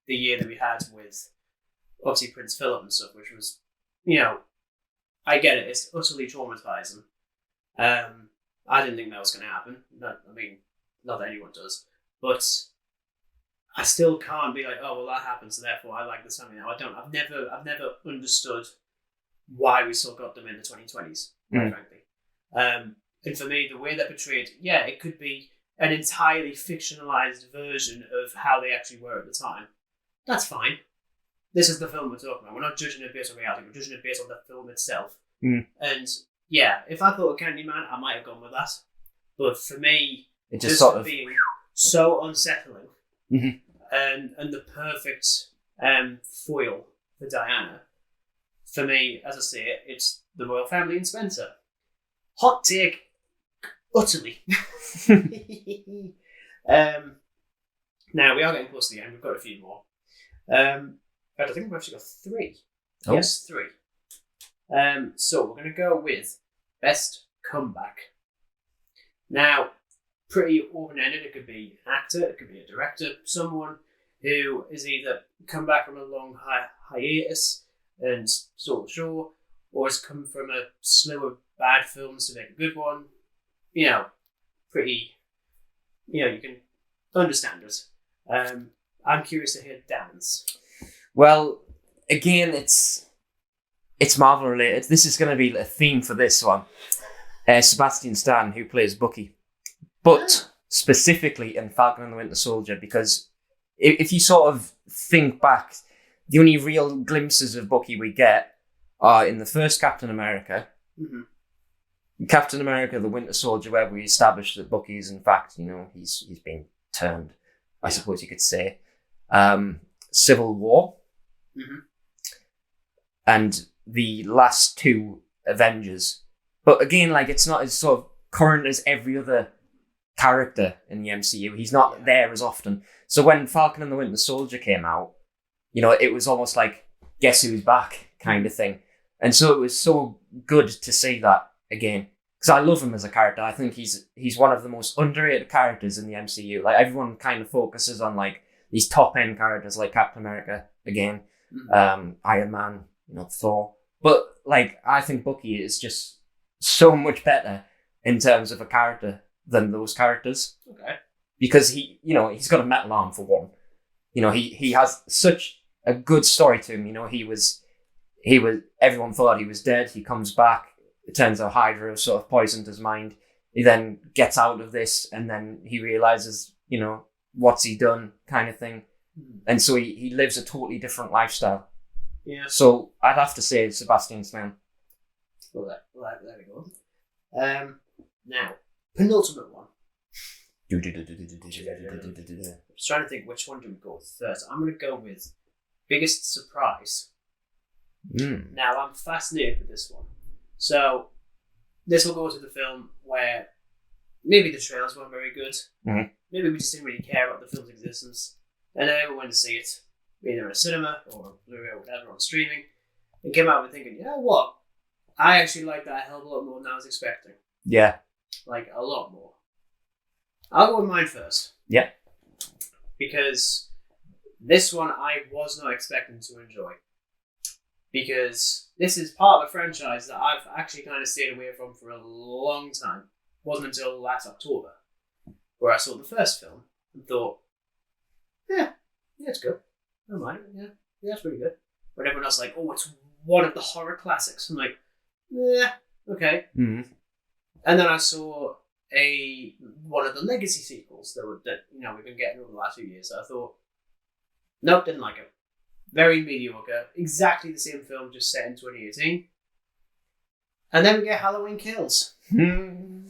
Speaker 1: the year that we had with obviously Prince Philip and stuff, which was, I get it, it's utterly traumatizing. I didn't think that was going to happen. Not that anyone does, but I still can't be like, oh well, that happened, so therefore I like this family now. I've never understood why we still got them in the 2020s, quite frankly. And for me, the way they're portrayed, yeah, it could be an entirely fictionalized version of how they actually were at the time. That's fine. This is the film we're talking about. We're not judging it based on reality. We're judging it based on the film itself. And yeah, if I thought of Candyman, I might have gone with that. But for me,
Speaker 2: it just sort of
Speaker 1: being so unsettling and the perfect foil for Diana, for me, as I say it, it's the royal family and Spencer. Hot take, utterly. Now, we are getting close to the end. We've got a few more. I think we've actually got 3. Oh. Yes, 3. So we're going to go with best comeback. Now, pretty open-ended. It could be an actor, it could be a director, someone who is either come back from a long hiatus and stole the show, or has come from a slew of bad films to make a good one. Pretty, you can understand it. I'm curious to hear Dan's.
Speaker 2: Well, again, it's Marvel related. This is going to be a theme for this one. Sebastian Stan, who plays Bucky, but specifically in Falcon and the Winter Soldier, because if you sort of think back, the only real glimpses of Bucky we get are in the first Captain America, Captain America: The Winter Soldier, where we establish that Bucky is in fact, he's been turned, I suppose you could say. Civil War. And the last 2 Avengers. But again, it's not as sort of current as every other character in the MCU. He's not there as often. So when Falcon and the Winter Soldier came out, it was almost like, guess who's back kind of thing. And so it was so good to see that again. Because I love him as a character. I think he's one of the most underrated characters in the MCU. Everyone kind of focuses on these top end characters like Captain America again, Iron Man, Thor. But I think Bucky is just so much better in terms of a character than those characters.
Speaker 1: Okay.
Speaker 2: Because he's got a metal arm for one. He has such a good story to him. He was everyone thought he was dead. He comes back. It turns out Hydra sort of poisoned his mind. He then gets out of this, and then he realizes, what's he done, kind of thing. And so he lives a totally different lifestyle.
Speaker 1: Yeah.
Speaker 2: So I'd have to say Sebastian Stan.
Speaker 1: Well, there we go. Now, penultimate one. I'm just trying to think which one do we go with first. I'm going to go with biggest surprise. Now, I'm fascinated with this one. So, this will go to the film where maybe the trailers weren't very good. Maybe we just didn't really care about the film's existence. And then we went to see it, either in a cinema or Blu-ray or whatever on streaming, and came out with thinking, you know what? I actually like that a hell of a lot more than I was expecting.
Speaker 2: Yeah.
Speaker 1: A lot more. I'll go with mine first.
Speaker 2: Yeah.
Speaker 1: Because This one I was not expecting to enjoy. Because this is part of a franchise that I've actually kind of stayed away from for a long time. It wasn't until last October where I saw the first film and thought, yeah, it's good. I don't mind it. Yeah, it's pretty good. But everyone else is like, oh, it's one of the horror classics. I'm like, yeah, okay.
Speaker 2: Mm-hmm.
Speaker 1: And then I saw one of the legacy sequels that we've been getting over the last few years. So I thought, nope, didn't like it. Very mediocre. Exactly the same film, just set in 2018. And then we get Halloween Kills. And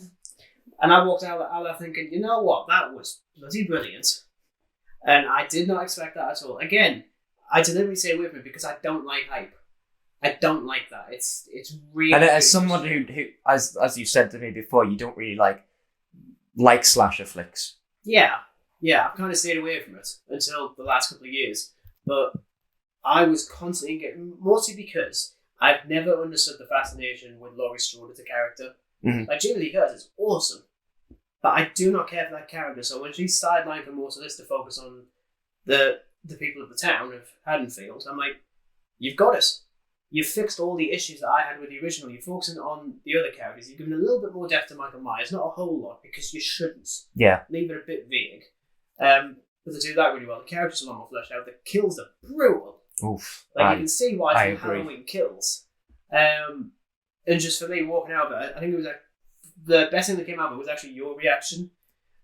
Speaker 1: I walked out there thinking, you know what, that was bloody brilliant. And I did not expect that at all. Again, I deliberately stay away from it because I don't like hype. I don't like that. It's really...
Speaker 2: And as someone who as you said to me before, you don't really like slasher flicks.
Speaker 1: Yeah, I've kind of stayed away from it until the last couple of years. But I was constantly getting... Mostly because I've never understood the fascination with Laurie Strode as a character.
Speaker 2: Mm-hmm.
Speaker 1: Like, Jamie Lee Curtis is awesome. But I do not care for that character. So when she's sidelined for most of this to focus on the people of the town of Haddonfield, I'm like, you've got it. You've fixed all the issues that I had with the original. You're focusing on the other characters. You've given a little bit more depth to Michael Myers. Not a whole lot, because you shouldn't.
Speaker 2: Yeah.
Speaker 1: Leave it a bit vague. But they do that really well. The characters are a lot more fleshed out. The kills are brutal.
Speaker 2: Oof.
Speaker 1: You can see why it's from
Speaker 2: agree.
Speaker 1: Halloween Kills. And just for me, walking out of it, I think it was the best thing that came out of it was actually your reaction.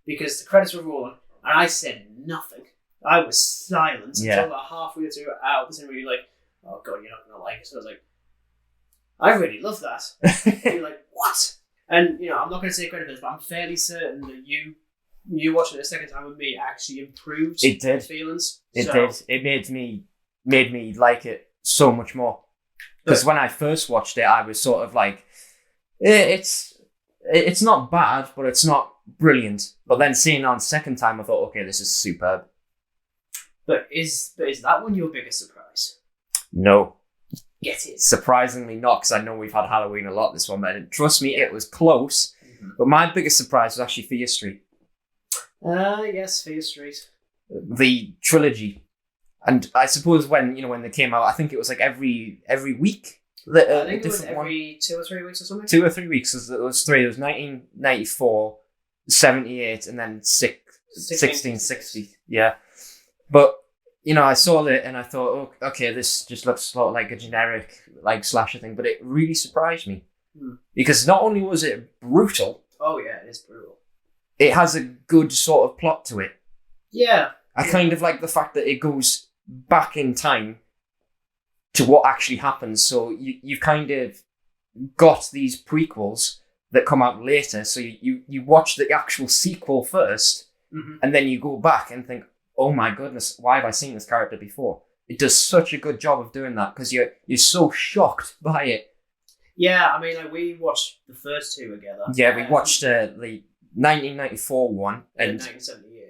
Speaker 1: Because the credits were rolling, and I said nothing. I was silent until about halfway through out. This and really like, oh god, you're not going to like it. So I was like, I really love that. And you're like, what? And, I'm not going to say credit for this, but I'm fairly certain that you watching it a second time with me actually improved
Speaker 2: the
Speaker 1: feelings.
Speaker 2: It did. It made me like it so much more. Because when I first watched it, I was sort of like, it's not bad, but it's not brilliant. But then seeing it on second time, I thought, okay, this is superb.
Speaker 1: But is that one your biggest surprise?
Speaker 2: No.
Speaker 1: Get it.
Speaker 2: Surprisingly not, because I know we've had Halloween a lot this one, but trust me, it was close.
Speaker 1: Mm-hmm.
Speaker 2: But my biggest surprise was actually Fear Street.
Speaker 1: Yes, Fear Street.
Speaker 2: The trilogy. And I suppose when they came out, I think it was like every week.
Speaker 1: I think it was every 2 or 3 weeks or something.
Speaker 2: 2 or 3 weeks. There was three. There was 1994, 78, and then 1660. Yeah. But, I saw it and I thought, oh, okay, this just looks sort of like a generic slasher thing. But it really surprised me. Because not only was it brutal.
Speaker 1: Oh, yeah, it is brutal.
Speaker 2: It has a good sort of plot to it.
Speaker 1: Yeah.
Speaker 2: I kind of like the fact that it goes back in time to what actually happens. So you've kind of got these prequels that come out later. So you watch the actual sequel first, and then you go back and think, oh my goodness, why have I seen this character before? It does such a good job of doing that because you're so shocked by it.
Speaker 1: Yeah, I mean, we watched the first two together.
Speaker 2: Yeah, we watched the 1994 one and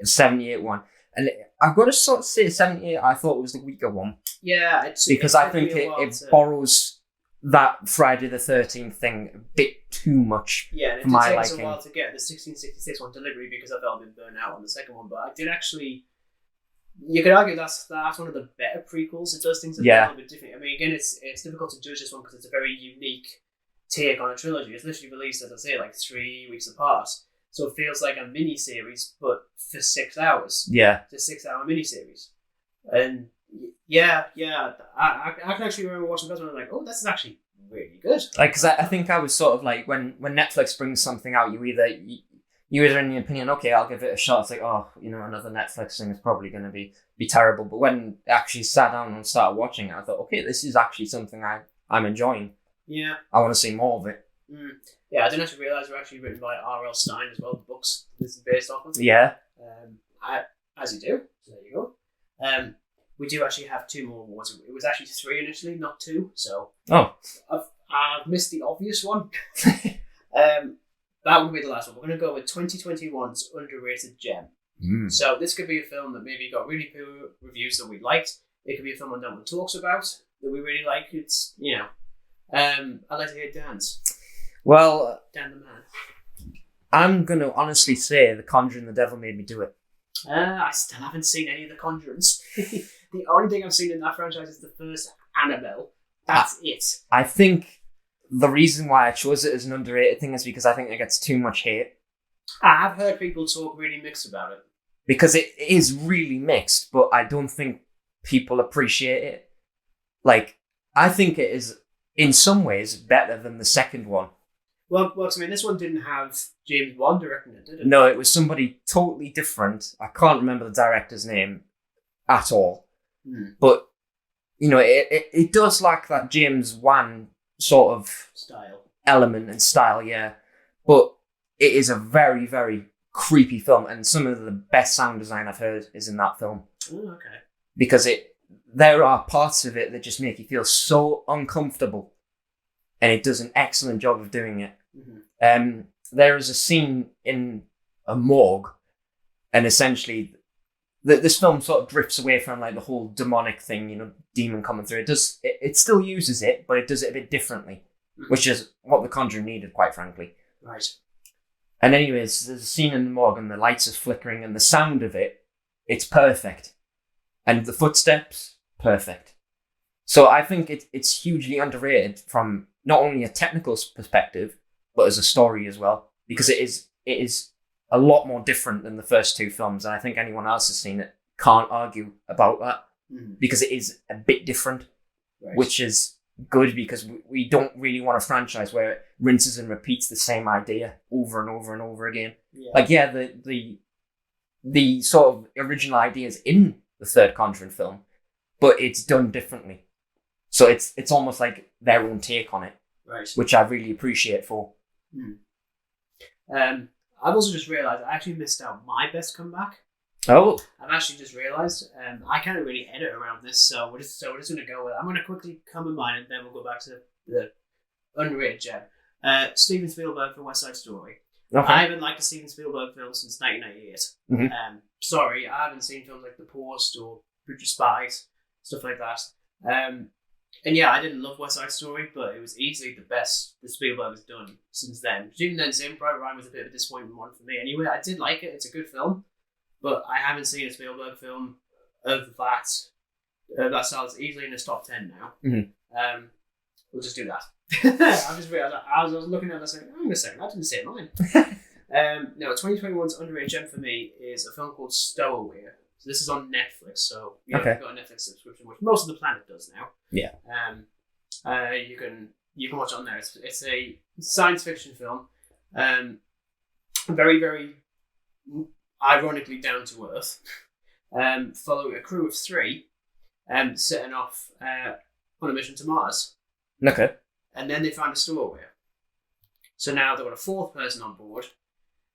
Speaker 2: 78 one. And I've got to sort of say 78, I thought it was the weaker one.
Speaker 1: Yeah.
Speaker 2: Because I think it borrows that Friday the 13th thing a bit too much.
Speaker 1: Yeah, and it did take us a while to get the 1666 one delivery because I felt I'd been burnt out on the second one. But I did actually... You could argue that's one of the better prequels. It does things a little bit different. I mean, again, it's difficult to judge this one because it's a very unique take on a trilogy. It's literally released, as I say, 3 weeks apart. So it feels like a mini-series, but for 6 hours.
Speaker 2: Yeah.
Speaker 1: It's a 6-hour mini-series. And I can actually remember watching that one and I'm like, oh, this is actually really good.
Speaker 2: Because I think I was sort of like, when Netflix brings something out, you either in the opinion, okay, I'll give it a shot. It's like, oh, another Netflix thing is probably going to be terrible. But when I actually sat down and started watching it, I thought, okay, this is actually something I'm enjoying.
Speaker 1: Yeah.
Speaker 2: I want to see more of it.
Speaker 1: Yeah, I didn't actually realise they're actually written by R.L. Stine as well, the books this is based off of.
Speaker 2: Yeah.
Speaker 1: As you do. So there you go. We do actually have 2 more awards. It was actually 3 initially, not 2. So I've missed the obvious one. That would be the last one. We're going to go with 2021's underrated gem. So this could be a film that maybe got really poor reviews that we liked. It could be a film that no one talks about that we really like. It's, I'd like to hear Dan's.
Speaker 2: Well,
Speaker 1: Dan the man.
Speaker 2: I'm going to honestly say The Conjuring, The Devil Made Me Do It.
Speaker 1: I still haven't seen any of the Conjurings. The only thing I've seen in that franchise is the first Annabelle. That's it.
Speaker 2: I think the reason why I chose it as an underrated thing is because I think it gets too much hate.
Speaker 1: I have heard people talk really mixed about it.
Speaker 2: Because it is really mixed, but I don't think people appreciate it. Like, I think it is, in some ways, better than the second one.
Speaker 1: Well, I mean, this one didn't have James Wan directing it, did it?
Speaker 2: No, it was somebody totally different. I can't remember the director's name at all. But, you know, it does lack that James Wan sort of
Speaker 1: style
Speaker 2: element and style, yeah. But it is a very, very creepy film, and some of the best sound design I've heard is in that film.
Speaker 1: Oh, okay.
Speaker 2: Because there are parts of it that just make you feel so uncomfortable, and it does an excellent job of doing it. There is a scene in a morgue, and essentially this film sort of drifts away from like the whole demonic thing, you know, demon coming through. It still uses it, but it does it a bit differently, which is what The Conjuring needed, quite frankly.
Speaker 1: Right.
Speaker 2: And anyways, there's a scene in the morgue and the lights are flickering and the sound of it's perfect. And the footsteps, perfect. So I think it's hugely underrated from not only a technical perspective, but as a story as well. Because it is a lot more different than the first two films. And I think anyone else has seen it can't argue about that. Because it is a bit different, which is good because we don't really want a franchise where it rinses and repeats the same idea over and over and over again. Like, yeah, the sort of original idea is in the third Conjuring film, but it's done differently. So it's almost like their own take on it, which I really appreciate for.
Speaker 1: I've also just realised I actually missed out my best comeback.
Speaker 2: Oh,
Speaker 1: I've actually just realised I can't really edit around this, so we're just going to go with it. I'm going to quickly come in mine, and then we'll go back to the underrated gem. Steven Spielberg for West Side Story.
Speaker 2: okay.
Speaker 1: I haven't liked a Steven Spielberg film since 1998. Sorry, I haven't seen films like The Post or Bridge of Spies, stuff like that. And yeah, I didn't love West Side Story, but it was easily the best that Spielberg has done since then. Even then, Saving Private Ryan was a bit of a disappointing one for me. Anyway, I did like it. It's a good film. But I haven't seen a Spielberg film of that style. It's easily in his top 10 now. We'll just do that. I just realised I was looking at it and saying, hang on a second, I didn't say mine. No, 2021's underrated gem for me is a film called Stowaway. So this is on Netflix. So you've got a Netflix subscription, which most of the planet does now. Yeah. You can watch it on there. It's a science fiction film. Very, very ironically down to earth, following a crew of 3 setting off on a mission to Mars.
Speaker 2: Okay.
Speaker 1: And then they find a stowaway. So now they've got a 4th person on board.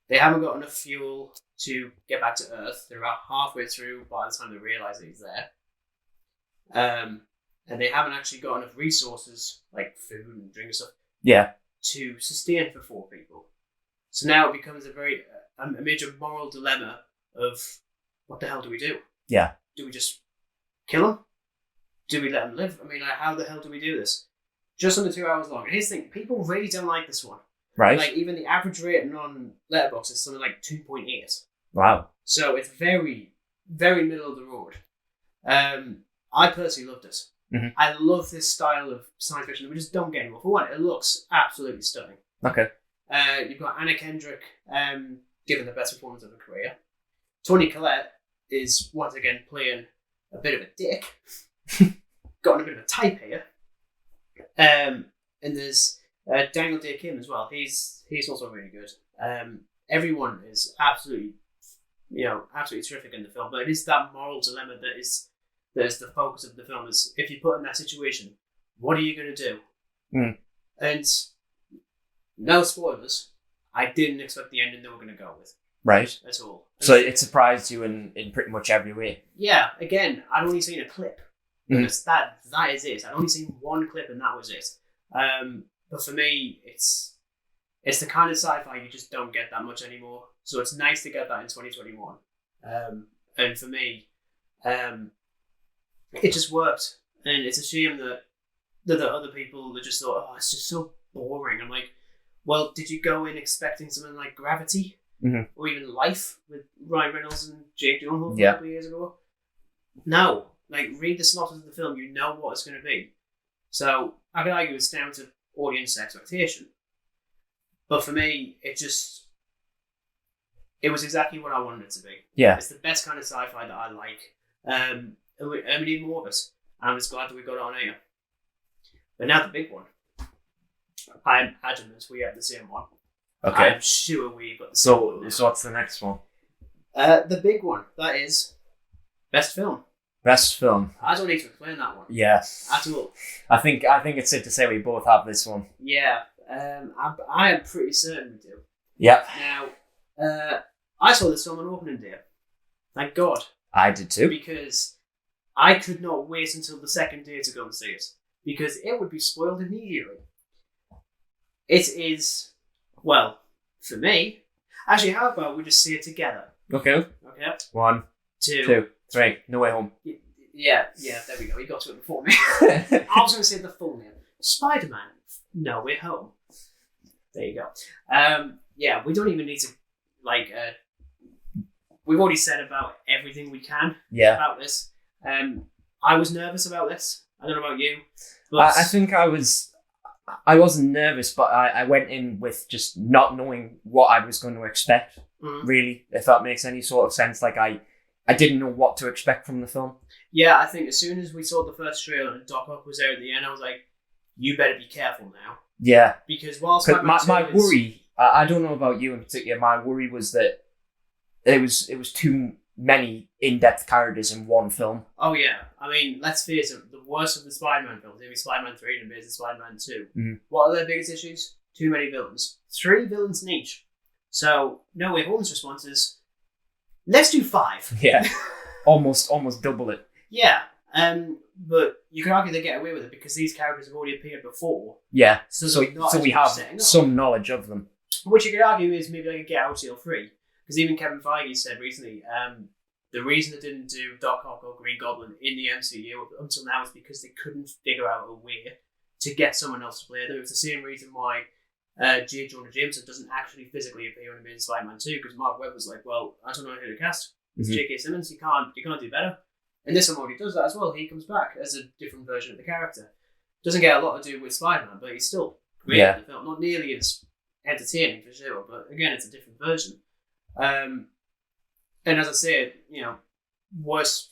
Speaker 1: They haven't got enough fuel to get back to Earth. They're about halfway through by the time they realise that he's there. And they haven't actually got enough resources, like food and drink and stuff, to sustain for 4 people. So now it becomes a major moral dilemma of what the hell do we do? Yeah. Do we just kill him? Do we let him live? I mean, how the hell do we do this? Just under 2 hours long. And here's the thing, people really don't like this one. Right. Like, even the average rating on Letterboxd is something like 2.8. Wow. So it's very, very middle of the road. I personally loved it. I love this style of science fiction that we just don't get anymore. For one, it looks absolutely stunning. Okay. You've got Anna Kendrick giving the best performance of her career. Toni Collette is once again playing a bit of a dick. Got a bit of a type here. And there's Daniel Day Kim as well. He's also really good. Everyone is absolutely terrific in the film. But it is that moral dilemma that is the focus of the film. Is if you're put in that situation, what are you going to do? And no spoilers, I didn't expect the ending they were going to go with. Right. At all.
Speaker 2: So it surprised you in pretty much every way.
Speaker 1: Yeah. Again, I'd only seen a clip. That is it. I'd only seen one clip and that was it. But for me, it's the kind of sci-fi you just don't get that much anymore. So it's nice to get that in 2021. And for me, it just worked. And it's a shame that the other people that just thought, oh, it's just so boring. I'm like, well, did you go in expecting something like Gravity? or even Life with Ryan Reynolds and Jake Gyllenhaal a
Speaker 2: Yeah.
Speaker 1: couple of years ago. No, like read the synopsis of the film, you know what it's going to be. So I could argue it's down to audience expectation, but for me, it was exactly what I wanted it to be.
Speaker 2: Yeah.
Speaker 1: It's the best kind of sci-fi that I like. And we need more of it. I'm just glad that we got it on air. But now the big one. I'm adamant we have the same one.
Speaker 2: Okay.
Speaker 1: I'm sure we got the same one.
Speaker 2: So what's the next one?
Speaker 1: The big one. That is best film.
Speaker 2: Best film.
Speaker 1: I don't need to explain that one.
Speaker 2: Yeah.
Speaker 1: At all.
Speaker 2: I think it's safe to say we both have this one.
Speaker 1: Yeah. I am pretty certain we do.
Speaker 2: Yep.
Speaker 1: Now, I saw this film on opening day. Thank God.
Speaker 2: I did too.
Speaker 1: Because I could not wait until the second day to go and see it. Because it would be spoiled immediately. It is, well, for me. Actually, how about we just see it together?
Speaker 2: Okay.
Speaker 1: Okay.
Speaker 2: 1, 2, 3. No Way Home.
Speaker 1: Yeah, there we go. You got to it before me. I was going to say the full name. Spider-Man, No Way Home. There you go. Yeah, we don't even need to, we've already said about everything we can about this. I was nervous about this. I don't know about you. But
Speaker 2: I think I wasn't nervous, but I went in with just not knowing what I was going to expect, really, if that makes any sort of sense. Like, I didn't know what to expect from the film.
Speaker 1: Yeah, I think as soon as we saw the first trailer and Doc Ock was there at the end, I was like, you better be careful now.
Speaker 2: Yeah.
Speaker 1: Because whilst
Speaker 2: my worry, I don't know about you in particular, my worry was that it was too many in-depth characters in one film.
Speaker 1: Oh yeah, I mean, let's face it, the worst of the Spider-Man films, maybe Spider-Man 3 and Amazing Spider-Man 2.
Speaker 2: Mm-hmm.
Speaker 1: What are their biggest issues? Too many villains. 3 villains in each. So, No Way Home's response is, let's do 5.
Speaker 2: Yeah, almost double it.
Speaker 1: Yeah, but you can argue they get away with it because these characters have already appeared before.
Speaker 2: Yeah,
Speaker 1: so
Speaker 2: we have some knowledge of them.
Speaker 1: Which you could argue is maybe like a get out deal free. Because even Kevin Feige said recently, the reason they didn't do Doc Ock or Green Goblin in the MCU until now is because they couldn't figure out a way to get someone else to play them. It was the same reason why J. Jonah Jameson doesn't actually physically appear in Amazing Spider-Man 2, because Mark Webb was like, well, I don't know who to cast. It's J.K. Simmons, you can't do better. And this one already does that as well. He comes back as a different version of the character. Doesn't get a lot to do with Spider-Man, but he's still great in the film. Not nearly as entertaining for sure, but again, it's a different version. And as I said, worst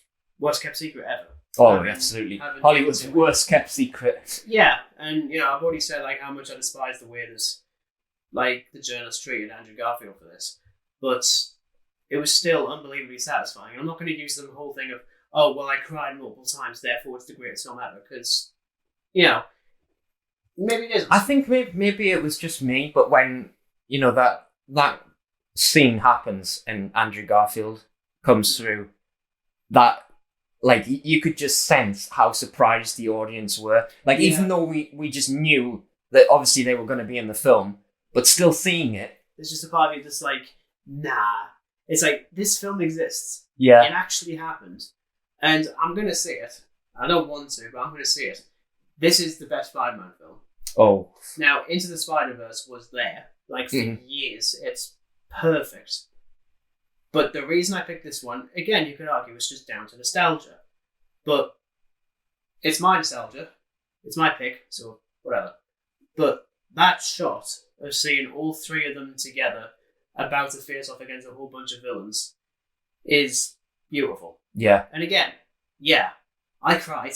Speaker 1: kept secret ever.
Speaker 2: Oh, absolutely. Hollywood's worst kept secret.
Speaker 1: Yeah, and I've already said how much I despise the way the journalists treated Andrew Garfield for this, but it was still unbelievably satisfying. And I'm not going to use the whole thing of, oh well, I cried multiple times, therefore it's the greatest film ever, because maybe it isn't.
Speaker 2: I think maybe it was just me, but when that scene happens and Andrew Garfield comes through, that you could just sense how surprised the audience were. Even though we just knew that obviously they were going to be in the film, but still seeing it,
Speaker 1: there's just a part of you that's like, nah. It's like, this film exists.
Speaker 2: Yeah.
Speaker 1: It actually happened. And I'm going to say it. I don't want to, but I'm going to say it. This is the best Spider-Man film.
Speaker 2: Oh.
Speaker 1: Now, Into the Spider-Verse was there, for years. It's perfect. But the reason I picked this one, again, you could argue it's just down to nostalgia. But it's my nostalgia. It's my pick, so whatever. But that shot of seeing all 3 of them together about to face off against a whole bunch of villains is beautiful.
Speaker 2: Yeah.
Speaker 1: And again, I cried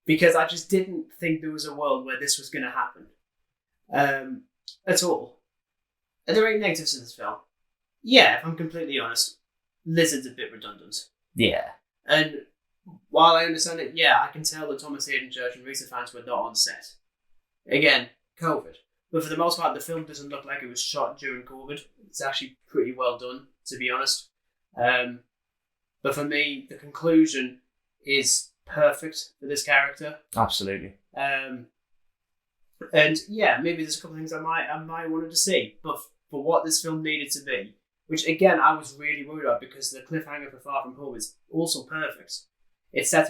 Speaker 1: because I just didn't think there was a world where this was going to happen at all. Are there any negatives to this film? Yeah, if I'm completely honest, Lizard's a bit redundant.
Speaker 2: Yeah.
Speaker 1: And while I understand it, I can tell that Thomas Hayden Church and Rita fans were not on set. Again, COVID. But for the most part, the film doesn't look like it was shot during COVID. It's actually pretty well done, to be honest. But for me, the conclusion is perfect for this character.
Speaker 2: Absolutely.
Speaker 1: And maybe there's a couple of things I might wanted to see, but for what this film needed to be, which again I was really worried about because the cliffhanger for Far From Home is also perfect. It sets up